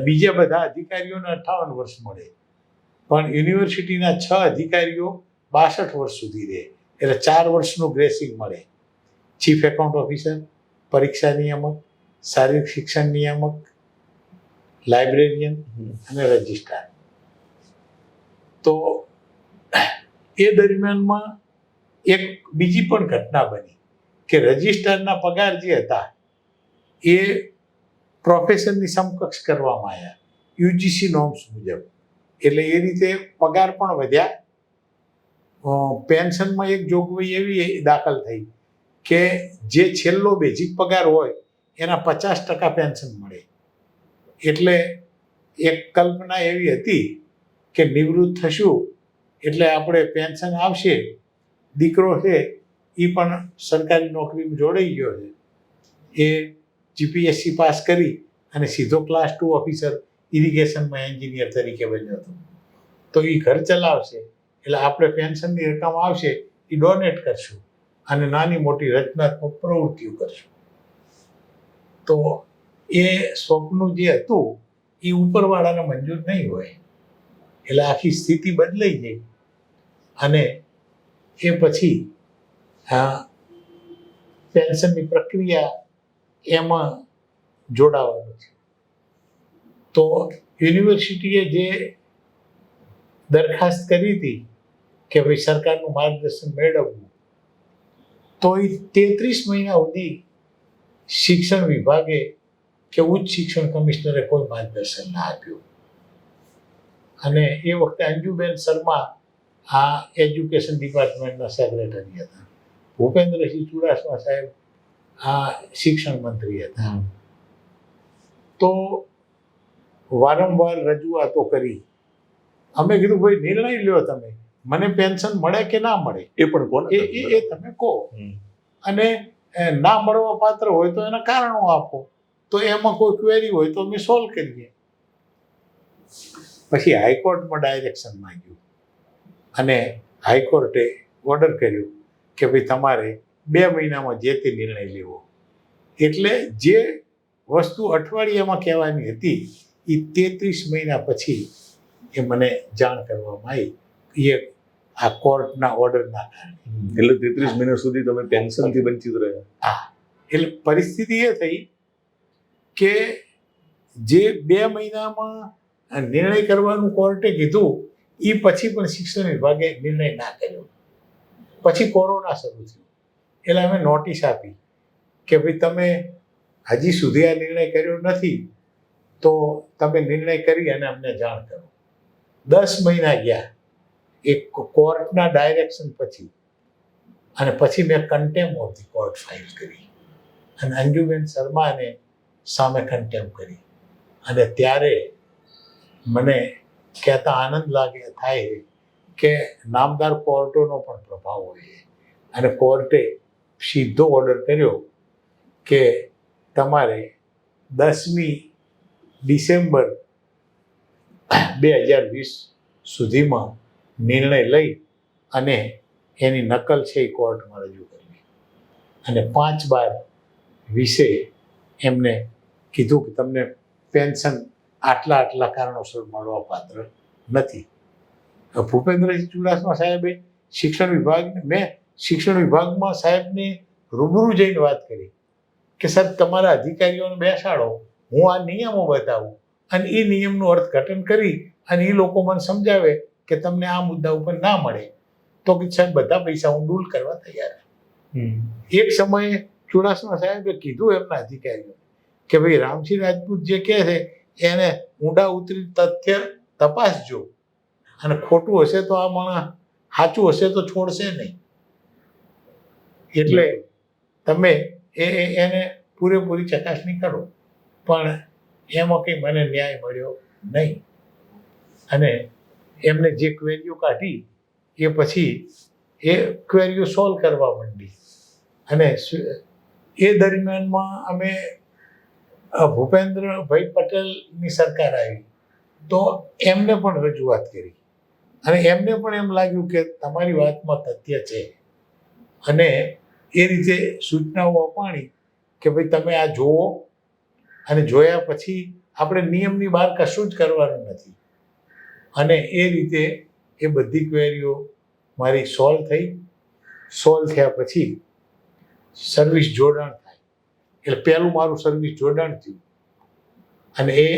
બીજા બધા અધિકારીઓને 58 વર્ષ મળે, પણ યુનિવર્સિટીના 6 અધિકારીઓ 62 વર્ષ સુધી રહે, એટલે 4 વર્ષનું ગ્રેસિંગ મળે. ચીફ એકાઉન્ટ ઓફિસર, પરીક્ષા નિયામક, શારીરિક શિક્ષણ નિયામક, લાઇબ્રેરિયન અને રજિસ્ટ્રાર. તો એ દરમિયાનમાં એક બીજી પણ ઘટના બની કે રજિસ્ટ્રારના પગાર જે હતા એ પ્રોફેસરની સમકક્ષ કરવામાં આવ્યા યુજીસી નોર્મ્સ મુજબ, એટલે એ રીતે પગાર પણ વધ્યા. પેન્શનમાં એક જોગવાઈ એવી દાખલ થઈ કે જે છેલ્લો બેઝિક પગાર હોય એના 50% પેન્શન મળે. એટલે એક કલ્પના એવી હતી કે નિવૃત્ત થશું એટલે આપણે પેન્શન આવશે, દીકરો છે એ પણ સરકારી નોકરીમાં જોડાઈ ગયો છે, એ જીપીએસસી પાસ કરી અને સીધો ક્લાસ 2 ઓફિસર ઇરિગેશનમાં એન્જિનિયર તરીકે બન્યો હતો. તો એ ઘર ચલાવશે એટલે આપણે પેન્શનની રકમ આવશે એ ડોનેટ કરશું અને નાની મોટી રચનાત્મક પ્રવૃત્તિઓ કરશું. તો એ સ્વપ્ન જે હતું એ ઉપરવાળાને મંજૂર નહીં હોય, એટલે આખી સ્થિતિ બદલાઈ ગઈ અને એ પછી પેન્શનની પ્રક્રિયા એમાં જોડાવાનું છે. તો યુનિવર્સિટીએ જે દરખાસ્ત કરી હતી કે ભાઈ સરકારનું માર્ગદર્શન મેળવવું, તો એ 33 મહિના સુધી શિક્ષણ વિભાગે કે ઉચ્ચ શિક્ષણ કમિશનરે કોઈ માર્ગદર્શન ના આપ્યું. અને એ વખતે અંજુબેન શર્મા આ એજ્યુકેશન ડિપાર્ટમેન્ટના સેક્રેટરી હતા, ભૂપેન્દ્રસિંહ ચુડાસમા સાહેબ આ શિક્ષણ મંત્રી હતા. તો વારંવાર રજૂઆતો કરી. અમે કીધું ભાઈ નિર્ણય લ્યો તમે, મને પેન્શન મળે કે ના મળે એ પણ કોને એ તમે કહો, અને ના મળવા પાત્ર હોય તો એના કારણો આપો, તો એમાં કોઈ ક્વેરી હોય તો અમે સોલ્વ કરીએ. પછી હાઈકોર્ટમાં ડાયરેક્શન માંગ્યું અને હાઈકોર્ટે ઓર્ડર કર્યો કે ભાઈ તમારે 2 મહિનામાં જે તે નિર્ણય લેવો. એટલે જે વસ્તુ અઠવાડિયામાં કહેવાની હતી એ 33 મહિના પછી એ મને જાણ કરવામાં આવી, એ આ કોર્ટના ઓર્ડરના કારણે. એટલે 33 મહિના સુધી તમે પેન્શનથી વંચિત રહ્યા. હા, એટલે પરિસ્થિતિ એ થઈ કે જે 2 મહિનામાં નિર્ણય કરવાનું કોર્ટે કીધું એ પછી પણ શિક્ષણ વિભાગે નિર્ણય ના કર્યો. પછી કોરોના શરૂ થયો એટલે અમે નોટિસ આપી કે ભાઈ તમે હજી સુધી આ નિર્ણય કર્યો નથી તો તમે નિર્ણય કરી અને અમને જાણ કરો. 10 મહિના ગયા એક કોર્ટના ડાયરેક્શન પછી, અને પછી મેં contempt of the court file કરી અને અંજુબેન શર્માને સામે કન્ટેમ્પ કરી. અને ત્યારે મને કહેતા આનંદ થાય કે નામદાર કોર્ટોનો પણ પ્રભાવ હોય છે, અને કોર્ટે સીધો ઓર્ડર કર્યો કે તમારે 10મી ડિસેમ્બર 2020 સુધીમાં નિર્ણય લઈ અને એની નકલ છે એ કોર્ટમાં રજૂ કરવી. અને 5/12 એમને કીધું કે તમને પેન્શન આટલા કારણોસર મળવા પાત્ર નથી. ભૂપેન્દ્રસિંહ ચુડાસમા સાહેબે મેં શિક્ષણ વિભાગમાં સાહેબને રૂબરૂ જઈને વાત કરી કે સર તમારા અધિકારીઓને બેસાડો, હું આ નિયમો બતાવું અને એ નિયમનું અર્થઘટન કરી અને એ લોકો મને સમજાવે કે તમને આ મુદ્દા ઉપર ના મળે તો કે સાહેબ બધા પૈસા હું ડૂલ કરવા તૈયાર છું. એક સમયે ચુડાસમા સાહેબે કીધું એમના અધિકારીઓ કે ભાઈ રામસિંહ રાજપૂત જે કહે છે એને ઊંડા ઉતરી તથ્ય તપાસજો, અને ખોટું હશે તો આ માણસ સાચું હશે તો છોડશે નહીં, એટલે તમે એને પૂરેપૂરી ચકાસણી કરો. પણ એમાં કંઈ મને ન્યાય મળ્યો નહીં, અને એમને જે ક્વેરીઓ કાઢી એ પછી એ ક્વેરીઓ સોલ્વ કરવા માંડી. અને એ દરમિયાનમાં અમે ભૂપેન્દ્રભાઈ પટેલની સરકાર આવી તો એમને પણ રજૂઆત કરી, અને એમને પણ એમ લાગ્યું કે તમારી વાતમાં તથ્ય છે, અને એ રીતે સૂચનાઓ અપાણી કે ભાઈ તમે આ જુઓ અને જોયા પછી આપણે નિયમની બહાર કશું જ કરવાનું નથી. અને એ રીતે એ બધી ક્વેરીઓ મારી સોલ્વ થઈ. સોલ્વ થયા પછી સર્વિસ જોડાણ થાય, એટલે પહેલું મારું સર્વિસ જોડાણ થયું. અને એ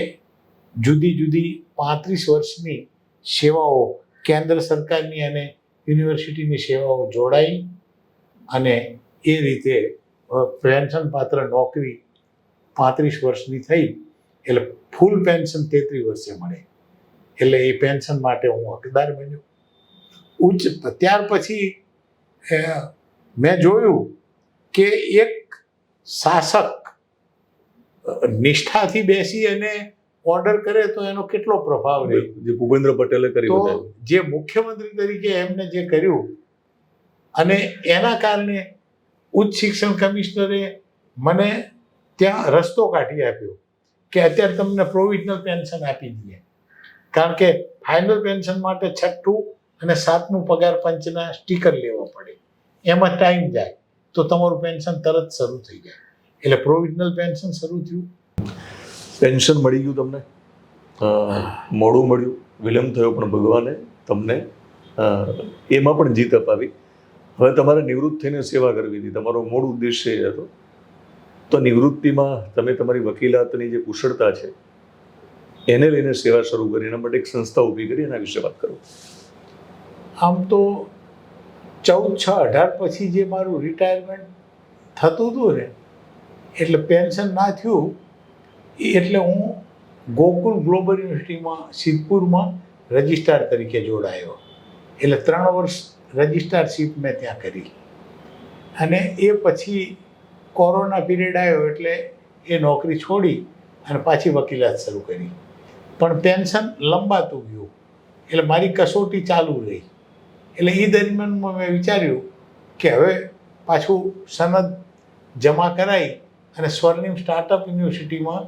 જુદી જુદી 35 વર્ષની સેવાઓ, કેન્દ્ર સરકારની અને યુનિવર્સિટીની સેવાઓ જોડાઈ. અને એ રીતે પેન્શન પાત્ર નોકરી 35 વર્ષની થઈ, એટલે ફૂલ પેન્શન 33 વર્ષે મળે. એટલે એ પેન્શન માટે હું હકદાર બન્યો. ત્યાર પછી મેં જોયું કે એક શાસક નિષ્ઠાથી બેસી અને ઓર્ડર કરે તો એનો કેટલો પ્રભાવ રહે. જે ભૂપેન્દ્ર પટેલે કરી તો બતાવ્યું. જે મુખ્યમંત્રી તરીકે એમને જે કર્યું, અને એના કારણે ઉચ્ચ શિક્ષણ કમિશનરે મને ત્યાં રસ્તો કાઢી આપ્યો કે અત્યારે તમને પ્રોવિઝનલ પેન્શન આપી દઈએ. કારણ કે ફાઇનલ પેન્શન માટે 6ઠું અને 7મું પગાર પંચના સ્ટીકર લેવા પડે, એમાં ટાઈમ જાય તો તમારું પેન્શન તરત શરૂ થઈ જાય. એટલે પ્રોવિઝનલ પેન્શન શરૂ થયું. પેન્શન મળી ગયું તમને, મોડું મળ્યું, વિલંબ થયો, પણ ભગવાને તમને એમાં પણ જીત અપાવી. હવે તમારે નિવૃત્ત થઈને સેવા કરવી હતી, તમારો મૂળ ઉદ્દેશ્ય એ હતો. તો નિવૃત્તિમાં તમે તમારી વકીલાતની જે કુશળતા છે એને લઈને સેવા શરૂ કરી, એના માટે એક સંસ્થા ઊભી કરી, એના વિશે વાત કરો. આમ તો 14/6/18 પછી જે મારું રિટાયરમેન્ટ થતું હતું ને, એટલે પેન્શન ના થયું, એટલે હું ગોકુલ ગ્લોબલ યુનિવર્સિટીમાં સિદ્ધપુરમાં રજિસ્ટ્રાર તરીકે જોડાયો. એટલે 3 વર્ષ રજિસ્ટ્રારશીપ મેં ત્યાં કરી. અને એ પછી કોરોના પીરિયડ આવ્યો એટલે એ નોકરી છોડી અને પાછી વકીલાત શરૂ કરી. પણ પેન્શન લંબાતું ગયું, એટલે મારી કસોટી ચાલુ રહી. એટલે એ દરમિયાનમાં મેં વિચાર્યું કે હવે પાછું સનદ જમા કરાવી અને સ્વર્ણિમ સ્ટાર્ટઅપ યુનિવર્સિટીમાં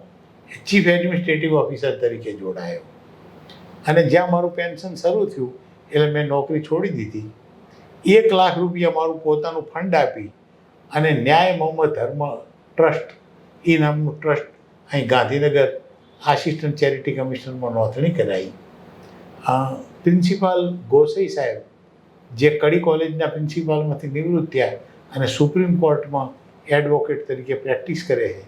ચીફ એડમિનિસ્ટ્રેટિવ ઓફિસર તરીકે જોડાયો. અને જ્યાં મારું પેન્શન શરૂ થયું એટલે મેં નોકરી છોડી દીધી. 1 લાખ રૂપિયા મારું પોતાનું ફંડ આપી અને ન્યાય મોહમ્મદ ધર્મ ટ્રસ્ટ એ નામનું ટ્રસ્ટ અહીં ગાંધીનગર આસિસ્ટન્ટ ચેરિટી કમિશનરમાં નોંધણી કરાવી. પ્રિન્સિપાલ ગોસાઈ સાહેબ, જે કડી કોલેજના પ્રિન્સિપાલમાંથી નિવૃત્ત થયા અને સુપ્રીમ કોર્ટમાં એડવોકેટ તરીકે પ્રેક્ટિસ કરે છે,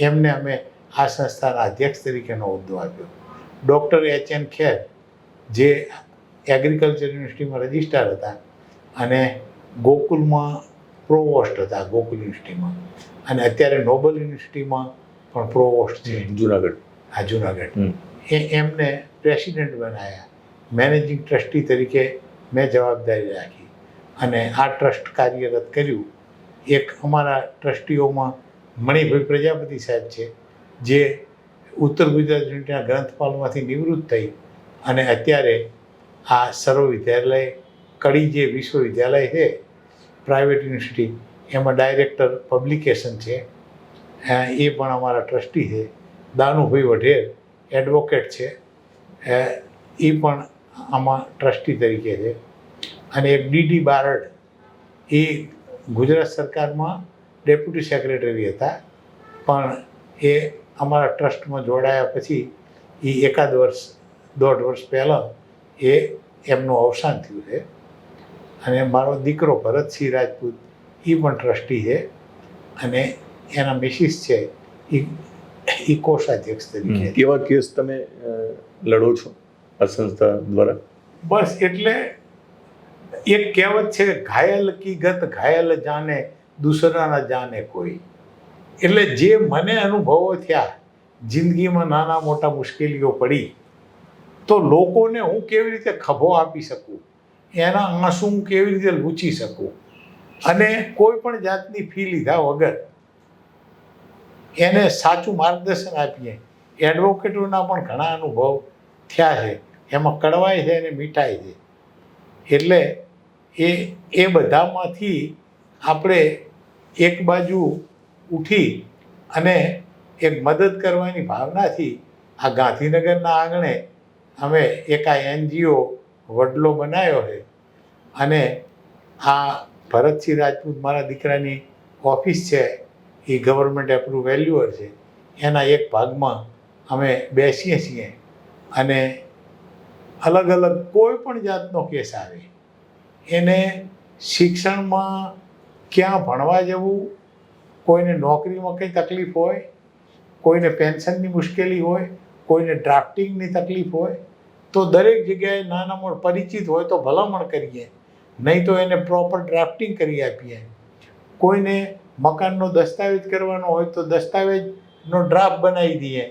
એમને અમે આ સંસ્થાના અધ્યક્ષ તરીકેનો હોદ્દો આપ્યો. Doctor H.N. ખેર, જે એગ્રીકલ્ચર યુનિવર્સિટીમાં રજિસ્ટ્રાર હતા અને ગોકુલમાં પ્રોવોસ્ટ હતા, ગોકુલ યુનિવર્સિટીમાં, અને અત્યારે નોબલ યુનિવર્સિટીમાં પણ પ્રોવોસ્ટ છે, જુનાગઢ. હા, જુનાગઢ. એમને પ્રેસિડેન્ટ બનાવ્યા. મેનેજિંગ ટ્રસ્ટી તરીકે મેં જવાબદારી રાખી અને આ ટ્રસ્ટ કાર્યરત કર્યું. એક અમારા ટ્રસ્ટીઓમાં મણિભાઈ પ્રજાપતિ સાહેબ છે, જે ઉત્તર ગુજરાત યુનિવર્સિટીના ગ્રંથપાલમાંથી નિવૃત્ત થઈ અને અત્યારે આ સર્વ વિદ્યાલય કડી, જે વિશ્વવિદ્યાલય છે પ્રાઇવેટ યુનિવર્સિટી, એમાં ડાયરેક્ટર પબ્લિકેશન છે, એ પણ અમારા ટ્રસ્ટી છે. દાનુભાઈ વઢેર એડવોકેટ છે, એ પણ આમાં ટ્રસ્ટી તરીકે છે. અને એક D.D. બારડ, એ ગુજરાત સરકારમાં ડેપ્યુટી સેક્રેટરી હતા, પણ એ અમારા ટ્રસ્ટમાં જોડાયા પછી એ 1.5 વર્ષ 1.5 વર્ષ પહેલાં એમનું અવસાન થયું છે. અને મારો દીકરો ભરતસિંહ રાજપૂત, એ પણ ટ્રસ્ટી છે, અને એના મિસિસ છે એ કોષાધ્યક્ષ તરીકે. કેવા કેસ તમે લડો છો આ સંસ્થા દ્વારા? બસ એટલે એક કહેવત છે, ઘાયલ કી ગત ઘાયલ જાને, દૂસરા ના જાને કોઈ. એટલે જે મને અનુભવો થયા જિંદગીમાં, નાના મોટા મુશ્કેલીઓ પડી, તો લોકોને હું કેવી રીતે ખભો આપી શકું, એના આંસુ હું કેવી રીતે લૂછી શકું, અને કોઈ પણ જાતની ફી લીધા વગર એને સાચું માર્ગદર્શન આપીએ. એડવોકેટોના પણ ઘણા અનુભવ થયા છે, એમાં કડવાઈ છે અને મીઠાઈ છે. એટલે એ બધામાંથી આપણે એક બાજુ ઉઠી અને એક મદદ કરવાની ભાવનાથી આ ગાંધીનગરના આંગણે અમે એક આ NGO વડલો બનાવ્યો છે. અને આ ભરતસિંહ રાજપૂત, મારા દીકરાની ઓફિસ છે, એ ગવર્મેન્ટ એપ્રુવ વેલ્યુઅર છે, એના એક ભાગમાં અમે બેસીએ છીએ અને અલગ અલગ કોઈ પણ જાતનો કેસ આવે એને શિક્ષણમાં ક્યાં ભણવા જવું, કોઈને નોકરીમાં કંઈ તકલીફ હોય, કોઈને પેન્શનની મુશ્કેલી હોય, કોઈને ડ્રાફ્ટિંગની તકલીફ હોય, તો દરેક જગ્યાએ નાના મોટા પરિચિત હોય તો ભલામણ કરીએ, નહીં તો એને પ્રોપર ડ્રાફ્ટિંગ કરી આપીએ. કોઈને મકાનનો દસ્તાવેજ કરવાનો હોય તો દસ્તાવેજનો ડ્રાફ્ટ બનાવી દઈએ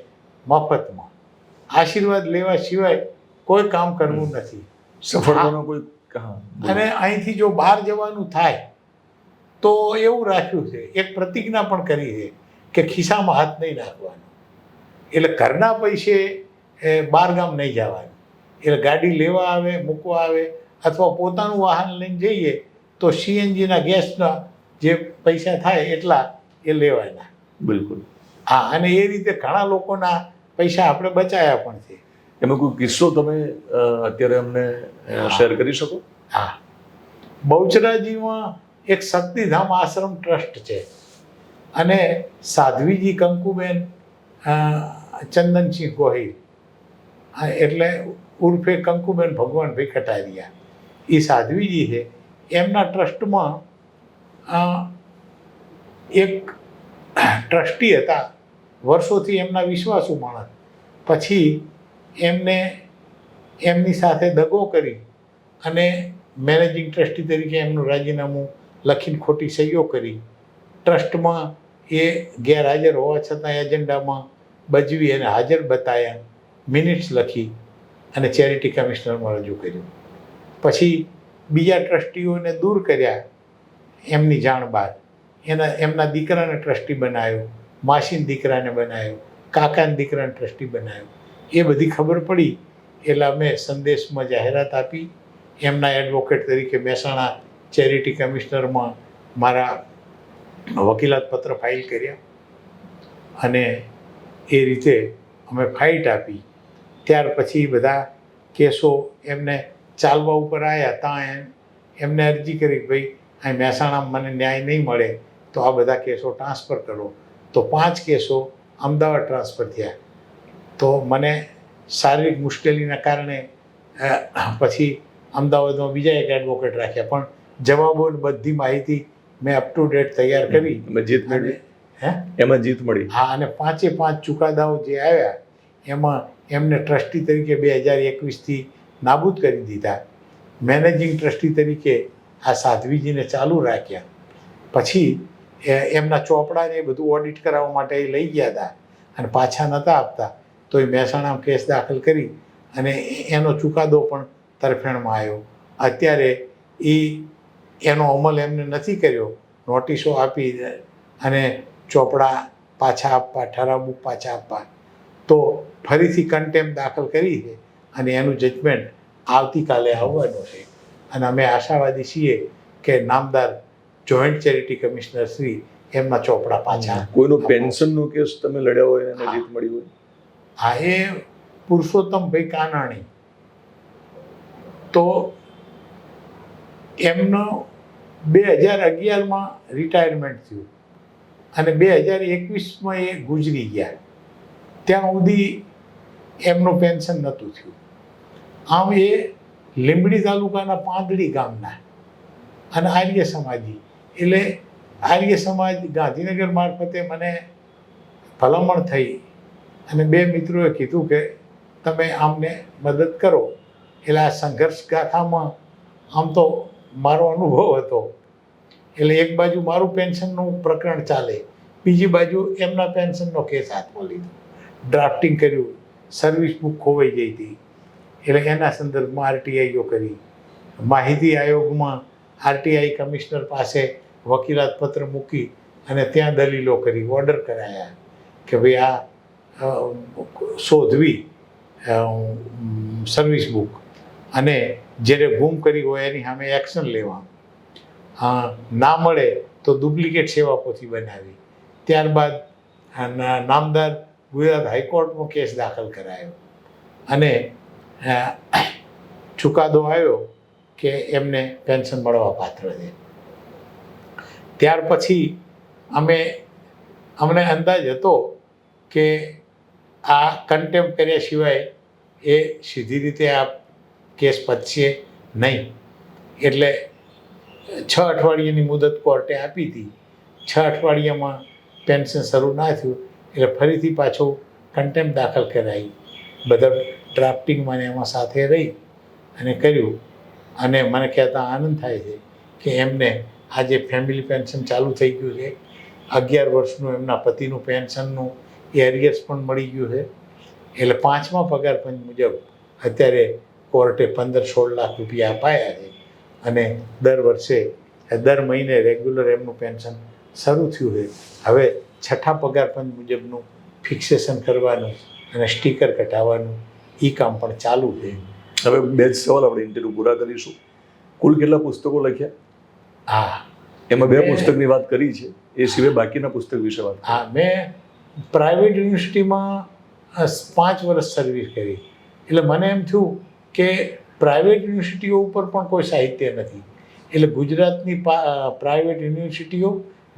મફતમાં. આશીર્વાદ લેવા સિવાય કોઈ કામ કરવું નથી. સફળતાનો કોઈ હા અને અહીંથી જો બહાર જવાનું થાય તો એવું રાખ્યું છે, એક પ્રતિજ્ઞા પણ કરી છે કે ખિસ્સામાં હાથ નહીં નાખવાનો. એટલે ઘરના પૈસે બહાર ગામ નહીં જવાનું. એટલે ગાડી લેવા આવે, મૂકવા આવે અથવા પોતાનું વાહન લઈને જઈએ તો સીએનજીના ગેસના જે પૈસા થાય એટલા એ લેવાના. બિલકુલ. હા, અને એ રીતે ઘણા લોકોના પૈસા આપણે બચાવ્યા પણ છે. એમાં કોઈ કિસ્સો તમે અત્યારે અમને શેર કરી શકો? હા, બહુચરાજીમાં એક શક્તિધામ આશ્રમ ટ્રસ્ટ છે અને સાધ્વીજી કંકુબેન ચંદનસિંહ ગોહિલ, એટલે ઉર્ફે કંકુબેન ભગવાનભાઈ કટારિયા, એ સાધ્વીજી છે. એમના ટ્રસ્ટમાં એક ટ્રસ્ટી હતા, વર્ષોથી એમના વિશ્વાસુ માણસ. પછી એમની સાથે દગો કરી અને મેનેજિંગ ટ્રસ્ટી તરીકે એમનું રાજીનામું લખીને ખોટી સહીઓ કરી. ટ્રસ્ટમાં એ ગેરહાજર હોવા છતાં એજન્ડામાં બજવી અને હાજર બતાવ્યા, મિનિટ્સ લખી અને ચેરિટી કમિશનરમાં રજૂ કર્યું. પછી બીજા ટ્રસ્ટીઓને દૂર કર્યા એમની જાણ બાદ. એમના દીકરાને ટ્રસ્ટી બનાવ્યો, માસીના દીકરાને બનાવ્યો, કાકાના દીકરાને ટ્રસ્ટી બનાવ્યો. એ બધી ખબર પડી એટલે અમે સંદેશમાં જાહેરાત આપી. એમના એડવોકેટ તરીકે મહેસાણા ચેરિટી કમિશનરમાં મારા વકીલાત પત્ર ફાઇલ કર્યા અને એ રીતે અમે ફાઇટ આપી. ત્યાર પછી બધા કેસો એમને ચાલવા ઉપર આવ્યા. ત્યાં એમને અરજી કરી કે ભાઈ અહીં મહેસાણામાં મને ન્યાય નહીં મળે તો આ બધા કેસો ટ્રાન્સફર કરો. તો 5 કેસો અમદાવાદ ટ્રાન્સફર થયા. તો મને શારીરિક મુશ્કેલીના કારણે પછી અમદાવાદમાં બીજા એક એડવોકેટ રાખ્યા, પણ જવાબો બધી માહિતી મેં અપ ટુ ડેટ તૈયાર કરી. જીત મળી? એમાં જીત મળી? હા, અને 5 ચુકાદાઓ જે આવ્યા એમાં એમને ટ્રસ્ટી તરીકે 2021થી નાબૂદ કરી દીધા. મેનેજિંગ ટ્રસ્ટી તરીકે આ સાધ્વીજીને ચાલુ રાખ્યા. પછી એમના ચોપડાને એ બધું ઓડિટ કરાવવા માટે એ લઈ ગયા હતા અને પાછા નહોતા આપતા, તો એ મહેસાણામાં કેસ દાખલ કરી અને એનો ચુકાદો પણ તરફેણમાં આવ્યો. અત્યારે એનો અમલ એમને નથી કર્યો. નોટિસો આપી અને ચોપડા પાછા આપવા, ઠરાવ બુક પાછા આપવા. તો ફરીથી કન્ટેમ્પ દાખલ કરી છે અને એનું જજમેન્ટ આવતીકાલે આવવાનું છે. અને અમે આશાવાદી છીએ કે નામદાર જોઈન્ટ ચેરિટી કમિશનર શ્રી એમના ચોપડા પાછા. કોઈનો પેન્શનનો કેસ તમે લડ્યા હોય અને જીત મળી હોય? હા, એ પુરુષોત્તમભાઈ કાનાણી. તો એમનો 2011માં રિટાયરમેન્ટ થયું અને 2021માં એ ગુજરી ગયા. ત્યાં સુધી એમનું પેન્શન નહોતું થયું. આમ એ લીંબડી તાલુકાના પાંદડી ગામના અને આર્ય સમાજી. એટલે આર્ય સમાજ ગાંધીનગર મારફતે મને ભલામણ થઈ અને 2 મિત્રોએ કીધું કે તમે આમને મદદ કરો. એટલે આ સંઘર્ષ ગાથામાં આમ તો મારો અનુભવ હતો. એટલે એક બાજુ મારું પેન્શનનું પ્રકરણ ચાલે, બીજી બાજુ એમના પેન્શનનો કેસ હાથમાં લીધો, ડ્રાફ્ટિંગ કર્યું, સર્વિસ બુક ખોવાઈ ગઈ હતી એટલે એના સંદર્ભમાં આરટીઆઈઓ કરી. માહિતી આયોગમાં આરટીઆઈ કમિશનર પાસે વકીલાત પત્ર મૂકી અને ત્યાં દલીલો કરી, ઓર્ડર કરાયા કે ભાઈ આ શોધવી સર્વિસ બુક અને જ્યારે ગુમ કરી હોય એની સામે એક્શન લેવા. ના મળે તો ડુપ્લિકેટ સેવા પોથી બનાવી. ત્યારબાદ નામદાર ગુજરાત હાઈકોર્ટમાં કેસ દાખલ કરાયો અને ચુકાદો આવ્યો કે એમને પેન્શન મળવા પાત્ર છે. ત્યાર પછી અમને અંદાજ હતો કે આ કન્ટેમ્પ કર્યા સિવાય એ સીધી રીતે આ કેસ પતશે નહીં. એટલે 6 અઠવાડિયાની મુદત કોર્ટે આપી હતી. 6 અઠવાડિયામાં પેન્શન શરૂ ના થયું એટલે ફરીથી પાછું કન્ટેમ્પ દાખલ કરાવી. બધા ડ્રાફ્ટિંગમાં ને એમાં સાથે રહી અને કર્યું. અને મને કહેતા આનંદ થાય છે કે એમને આજે ફેમિલી પેન્શન ચાલુ થઈ ગયું છે. 11 વર્ષનું એમના પતિનું પેન્શનનું એરિયર્સ પણ મળી ગયું છે. એટલે 5મા પગાર પંચ મુજબ અત્યારે કોર્ટે 15-16 લાખ રૂપિયા અપાયા છે. અને દર મહિને રેગ્યુલર એમનું પેન્શન શરૂ થયું છે. હવે 6ઠા પગાર પંચ મુજબનું ફિક્સેશન કરવાનું અને સ્ટીકર કઢાવવાનું એ કામ પણ ચાલુ છે. હવે 2 સવાલ આપણે ઇન્ટરવ્યુ પૂરા કરીશું. કુલ કેટલા પુસ્તકો લખ્યા? હા, એમાં 2 પુસ્તકની વાત કરી છે, એ સિવાય બાકીના પુસ્તક વિશે વાત કરી. હા, મેં પ્રાઇવેટ યુનિવર્સિટીમાં 5 વર્ષ સર્વિસ કરી. એટલે મને એમ થયું કે પ્રાઇવેટ યુનિવર્સિટીઓ ઉપર પણ કોઈ સાહિત્ય નથી. એટલે ગુજરાતની પ્રાઇવેટ યુનિવર્સિટીઓ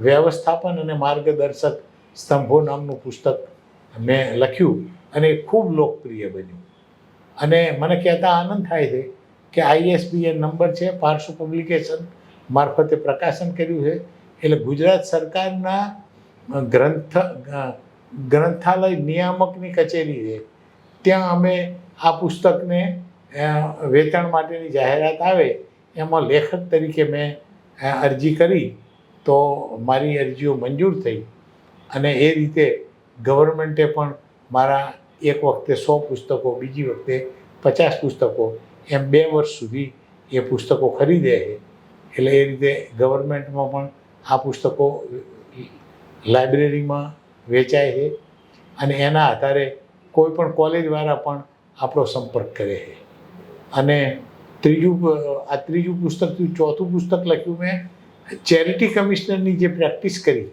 વ્યવસ્થાપન અને માર્ગદર્શક સ્તંભો નામનું પુસ્તક મેં લખ્યું અને એ ખૂબ લોકપ્રિય બન્યું. અને મને કહેતા આનંદ થાય છે કે ISBN નંબર છે, પાર્શ્વ પબ્લિકેશન મારફતે પ્રકાશન કર્યું છે. એટલે ગુજરાત સરકારના ગ્રંથાલય નિયામકની કચેરી છે, ત્યાં અમે આ પુસ્તકને વેચાણ માટેની જાહેરાત આવે એમાં લેખક તરીકે મેં અરજી કરી. તો મારી અરજીઓ મંજૂર થઈ અને એ રીતે ગવર્મેન્ટે પણ મારા એક વખતે 100 પુસ્તકો, બીજી વખતે 50 પુસ્તકો, એમ 2 વર્ષ સુધી એ પુસ્તકો ખરીદે છે. એટલે એ રીતે ગવર્મેન્ટમાં પણ આ પુસ્તકો લાઇબ્રેરીમાં વેચાય છે અને એના આધારે કોઈ પણ કોલેજવાળા પણ આપણો સંપર્ક કરે છે. અને ત્રીજું પુસ્તક થયું. 4થું પુસ્તક લખ્યું મેં ચેરિટી કમિશનરની જે પ્રેક્ટિસ કરી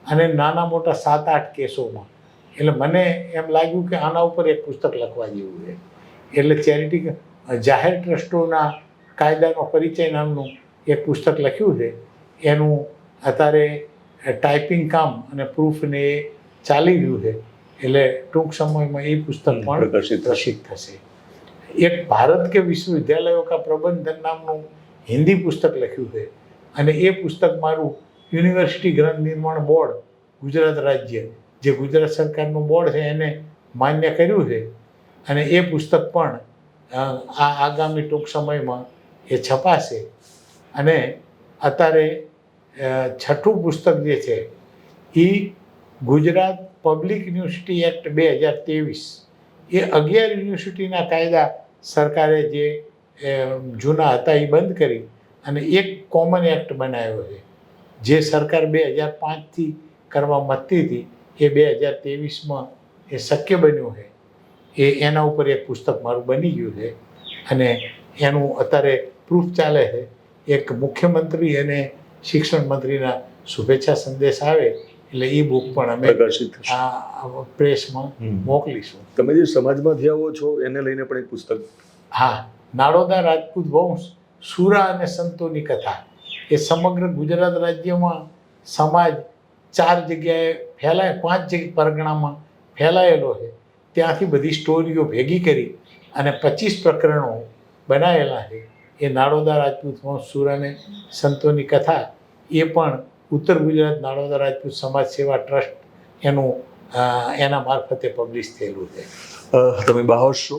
અને નાના મોટા 7-8 કેસોમાં. એટલે મને એમ લાગ્યું કે આના ઉપર એક પુસ્તક લખવા જેવું છે. એટલે જાહેર ટ્રસ્ટોના કાયદાનો પરિચય નામનું એક પુસ્તક લખ્યું છે. એનું અત્યારે ટાઈપિંગ કામ અને પ્રૂફને એ ચાલી રહ્યું છે. એટલે ટૂંક સમયમાં એ પુસ્તક પણ પ્રકાશિત થશે. એક ભારત કે વિશ્વવિદ્યાલયો કા પ્રબંધન નામનું હિન્દી પુસ્તક લખ્યું છે અને એ પુસ્તક મારું યુનિવર્સિટી ગ્રંથ નિર્માણ બોર્ડ ગુજરાત રાજ્ય, જે ગુજરાત સરકારનું બોર્ડ છે, એને માન્ય કર્યું છે. અને એ પુસ્તક પણ આગામી ટૂંક સમયમાં એ છપાશે. અને અત્યારે 6ઠું પુસ્તક જે છે એ ગુજરાત પબ્લિક યુનિવર્સિટી એક્ટ 2023, એ 11 યુનિવર્સિટીના કાયદા સરકારે જે જૂના હતા એ બંધ કરી અને એક કોમન એક્ટ બનાવ્યો છે. જે સરકાર 2005થી કરવા માંગતી હતી એ 2023માં એ શક્ય બન્યું છે. એના ઉપર એક પુસ્તક મારું બની ગયું છે અને એનું અત્યારે પ્રૂફ ચાલે છે. એક મુખ્યમંત્રી અને શિક્ષણ મંત્રીના શુભેચ્છા સંદેશ આવે એટલે એ બુક પણ અમે આ પ્રેસમાં મોકલીશું. તમે જે સમાજમાંથી આવો છો એને લઈને પણ એક પુસ્તક. હા, નાડોદા રાજપૂત વંશ, સુરા અને સંતોની કથા. એ સમગ્ર ગુજરાત રાજ્યમાં સમાજ 4 જગ્યાએ ફેલાય, 5 પરગણામાં ફેલાયેલો છે. ત્યાંથી બધી સ્ટોરીઓ ભેગી કરી અને 25 પ્રકરણો બનાવેલા છે. એ નાડોદા રાજપૂત વંશ, સુરા અને સંતોની કથા એ પણ ઉત્તર ગુજરાત નાડોદા રાજપૂત સમાજ સેવા ટ્રસ્ટ એના મારફતે પબ્લિશ થયેલું છે. તમે બાહોશ છો,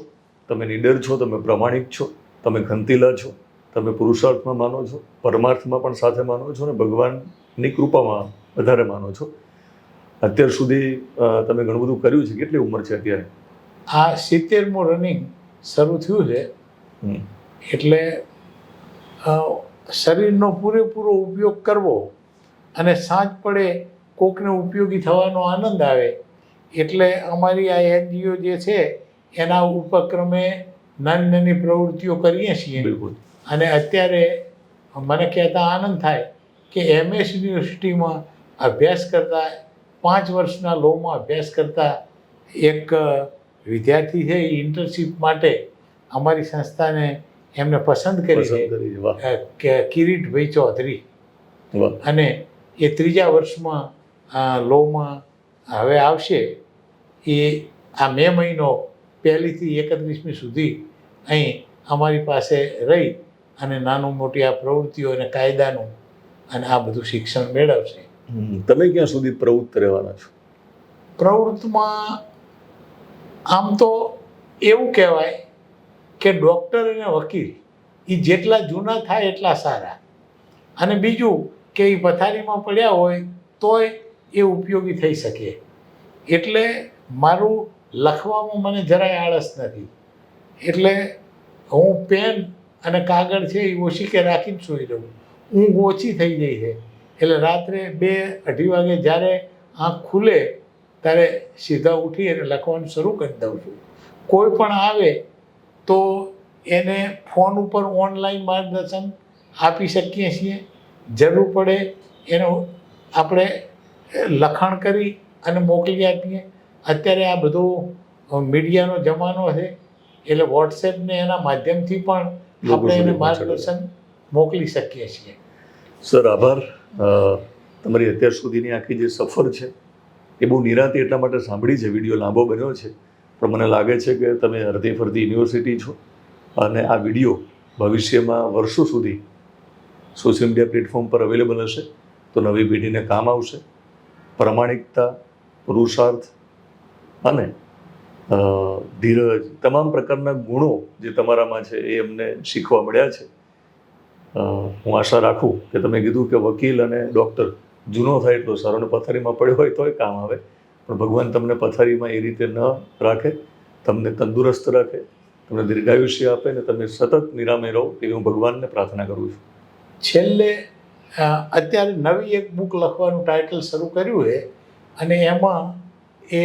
તમે નીડર છો, તમે પ્રમાણિક છો, તમે ખંતીલા છો, તમે પુરુષાર્થમાં માનો છો, પરમાર્થમાં પણ સાથે માનો છો અને ભગવાનની કૃપામાં વધારે માનો છો. અત્યાર સુધી તમે ઘણું બધું કર્યું છે. કેટલી ઉંમર છે અત્યારે? આ 70મું રનિંગ શરૂ થયું છે. એટલે શરીરનો પૂરેપૂરો ઉપયોગ કરવો અને સાંજ પડે કોકને ઉપયોગી થવાનો આનંદ આવે. એટલે અમારી આ NGO જે છે એના ઉપક્રમે નાની નાની પ્રવૃત્તિઓ કરીએ છીએ. અને અત્યારે મને કહેતા આનંદ થાય કે MS યુનિવર્સિટીમાં અભ્યાસ કરતા 5 વર્ષના લોમાં અભ્યાસ કરતા એક વિદ્યાર્થી છે, એ ઇન્ટર્નશીપ માટે અમારી સંસ્થાને એમને પસંદ કરી છે કે કિરીટભાઈ ચૌધરી. અને એ 3જા વર્ષમાં લોમાં હવે આવશે. એ આ મે મહિનો 1 થી 31 સુધી અહીં અમારી પાસે રહી અને નાનું મોટી આ પ્રવૃત્તિઓ અને કાયદાનું અને આ બધું શિક્ષણ મેળવશે. તમે ક્યાં સુધી પ્રવૃત્ત રહેવાના છો? પ્રવૃત્તિમાં આમ તો એવું કહેવાય કે ડૉક્ટર અને વકીલ એ જેટલા જૂના થાય એટલા સારા, અને બીજું કે એ પથારીમાં પડ્યા હોય તોય એ ઉપયોગી થઈ શકે. એટલે મારું લખવામાં મને જરાય આળસ નથી. એટલે હું પેન અને કાગળ છે એ ઓછી કે રાખીને સૂઈ રહું. ઊંઘ ઓછી થઈ જાય છે એટલે રાત્રે 2-2:30 વાગે જ્યારે આંખ ખુલે ત્યારે સીધા ઉઠી અને લખવાનું શરૂ કરી દઉં છું. કોઈ પણ આવે તો એને ફોન ઉપર ઓનલાઈન માર્ગદર્શન આપી શકીએ છીએ. જરૂર પડે એનું આપણે લખાણ કરી અને મોકલી આપીએ. અત્યારે આ બધો મીડિયાનો જમાનો છે એટલે વોટ્સએપને એના માધ્યમથી પણ આપણે એને માર્ગદર્શન મોકલી શકીએ છીએ. સર આભાર. તમારી અત્યાર સુધીની આખી જે સફર છે એ બહુ નિરાંતે એટલા માટે સાંભળી છે, વિડીયો લાંબો બન્યો છે, પણ મને લાગે છે કે તમે અડધી ફરતી યુનિવર્સિટી છો અને આ વિડીયો ભવિષ્યમાં વર્ષો સુધી સોશિયલ મીડિયા પ્લેટફોર્મ પર અવેલેબલ હશે તો નવી પેઢીને કામ આવશે. પ્રામાણિકતા, પુરુષાર્થ અને ધીરજ, તમામ પ્રકારના ગુણો જે તમારામાં છે એ અમને શીખવા મળ્યા છે. હું આશા રાખું કે તમે કીધું કે વકીલ અને ડૉક્ટર જૂનો થાય એટલો સારો, અને પથારીમાં પડ્યો હોય તોય કામ આવે, પણ ભગવાન તમને પથારીમાં એ રીતે ન રાખે, તમને તંદુરસ્ત રાખે, તમને દીર્ઘાયુષ્ય આપે ને તમે સતત નિરામે રહો એવી હું ભગવાનને પ્રાર્થના કરું છું. છેલ્લે અત્યારે નવી એક બુક લખવાનું ટાઇટલ શરૂ કર્યું છે અને એમાં એ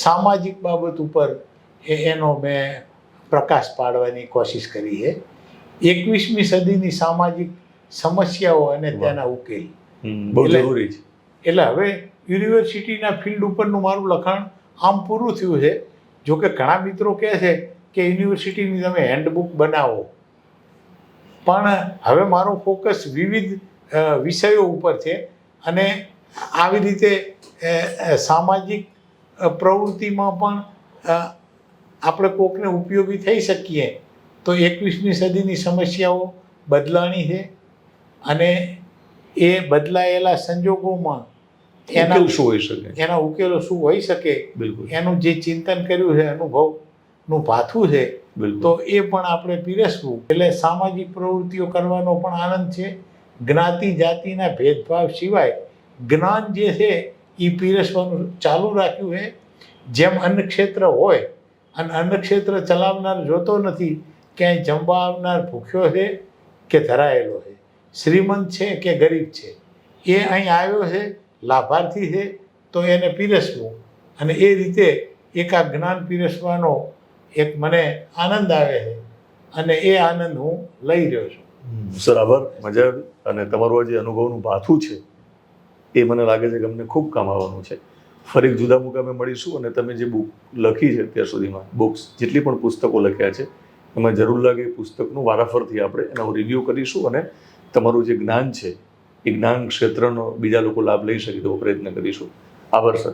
સામાજિક બાબત ઉપર એનો મેં પ્રકાશ પાડવાની કોશિશ કરી છે. 21મી સદીની સામાજિક સમસ્યાઓ અને તેના ઉકેલ બહુ જરૂરી છે. એટલે હવે યુનિવર્સિટીના ફિલ્ડ ઉપરનું મારું લખાણ આમ પૂરું થયું છે. જોકે ઘણા મિત્રો કહે છે કે યુનિવર્સિટીની તમે હેન્ડબુક બનાવો, પણ હવે મારો ફોકસ વિવિધ વિષયો ઉપર છે અને આવી રીતે સામાજિક પ્રવૃત્તિમાં પણ આપણે કોકને ઉપયોગી થઈ શકીએ તો 21મી સદીની સમસ્યાઓ બદલાણી છે અને એ બદલાયેલા સંજોગોમાં ઉકેલ શું હોઈ શકે, એના ઉકેલો શું હોઈ શકે, બિલકુલ એનું જે ચિંતન કર્યું છે, અનુભવનું ભાથું છે, તો એ પણ આપણે પીરસવું. એટલે સામાજિક પ્રવૃત્તિઓ કરવાનો પણ આનંદ છે. જ્ઞાતિ જાતિના ભેદભાવ સિવાય જ્ઞાન જે છે એ પીરસવાનું ચાલુ રાખ્યું છે. જેમ અન્નક્ષેત્ર હોય અને અન્નક્ષેત્ર ચલાવનાર જોતો નથી ક્યાંય જમવા આવનાર ભૂખ્યો છે કે ધરાયેલો છે, શ્રીમંત છે કે ગરીબ છે, એ અહીં આવ્યો છે, લાભાર્થી છે, તો એને પીરસવું. અને એ રીતે એક આ જ્ઞાન પીરસવાનો એક મને આનંદ આવે છે અને એ આનંદ હું લઈ રહ્યો છું. સર આભાર, મજા આવી. અને તમારું જે અનુભવનું ભાથું છે એ મને લાગે છે કે અમને ખૂબ કામ આવવાનું છે. ફરી જુદા મુકામે મળીશું અને તમે જે બુક લખી છે અત્યાર સુધીમાં, બુક્સ જેટલી પણ પુસ્તકો લખ્યા છે એમાં જરૂર લાગે એ પુસ્તકનું વારાફરથી આપણે એનો રિવ્યૂ કરીશું અને તમારું જે જ્ઞાન છે એ જ્ઞાન ક્ષેત્રનો બીજા લોકો લાભ લઈ શકે તેવો પ્રયત્ન કરીશું. આભાર સર.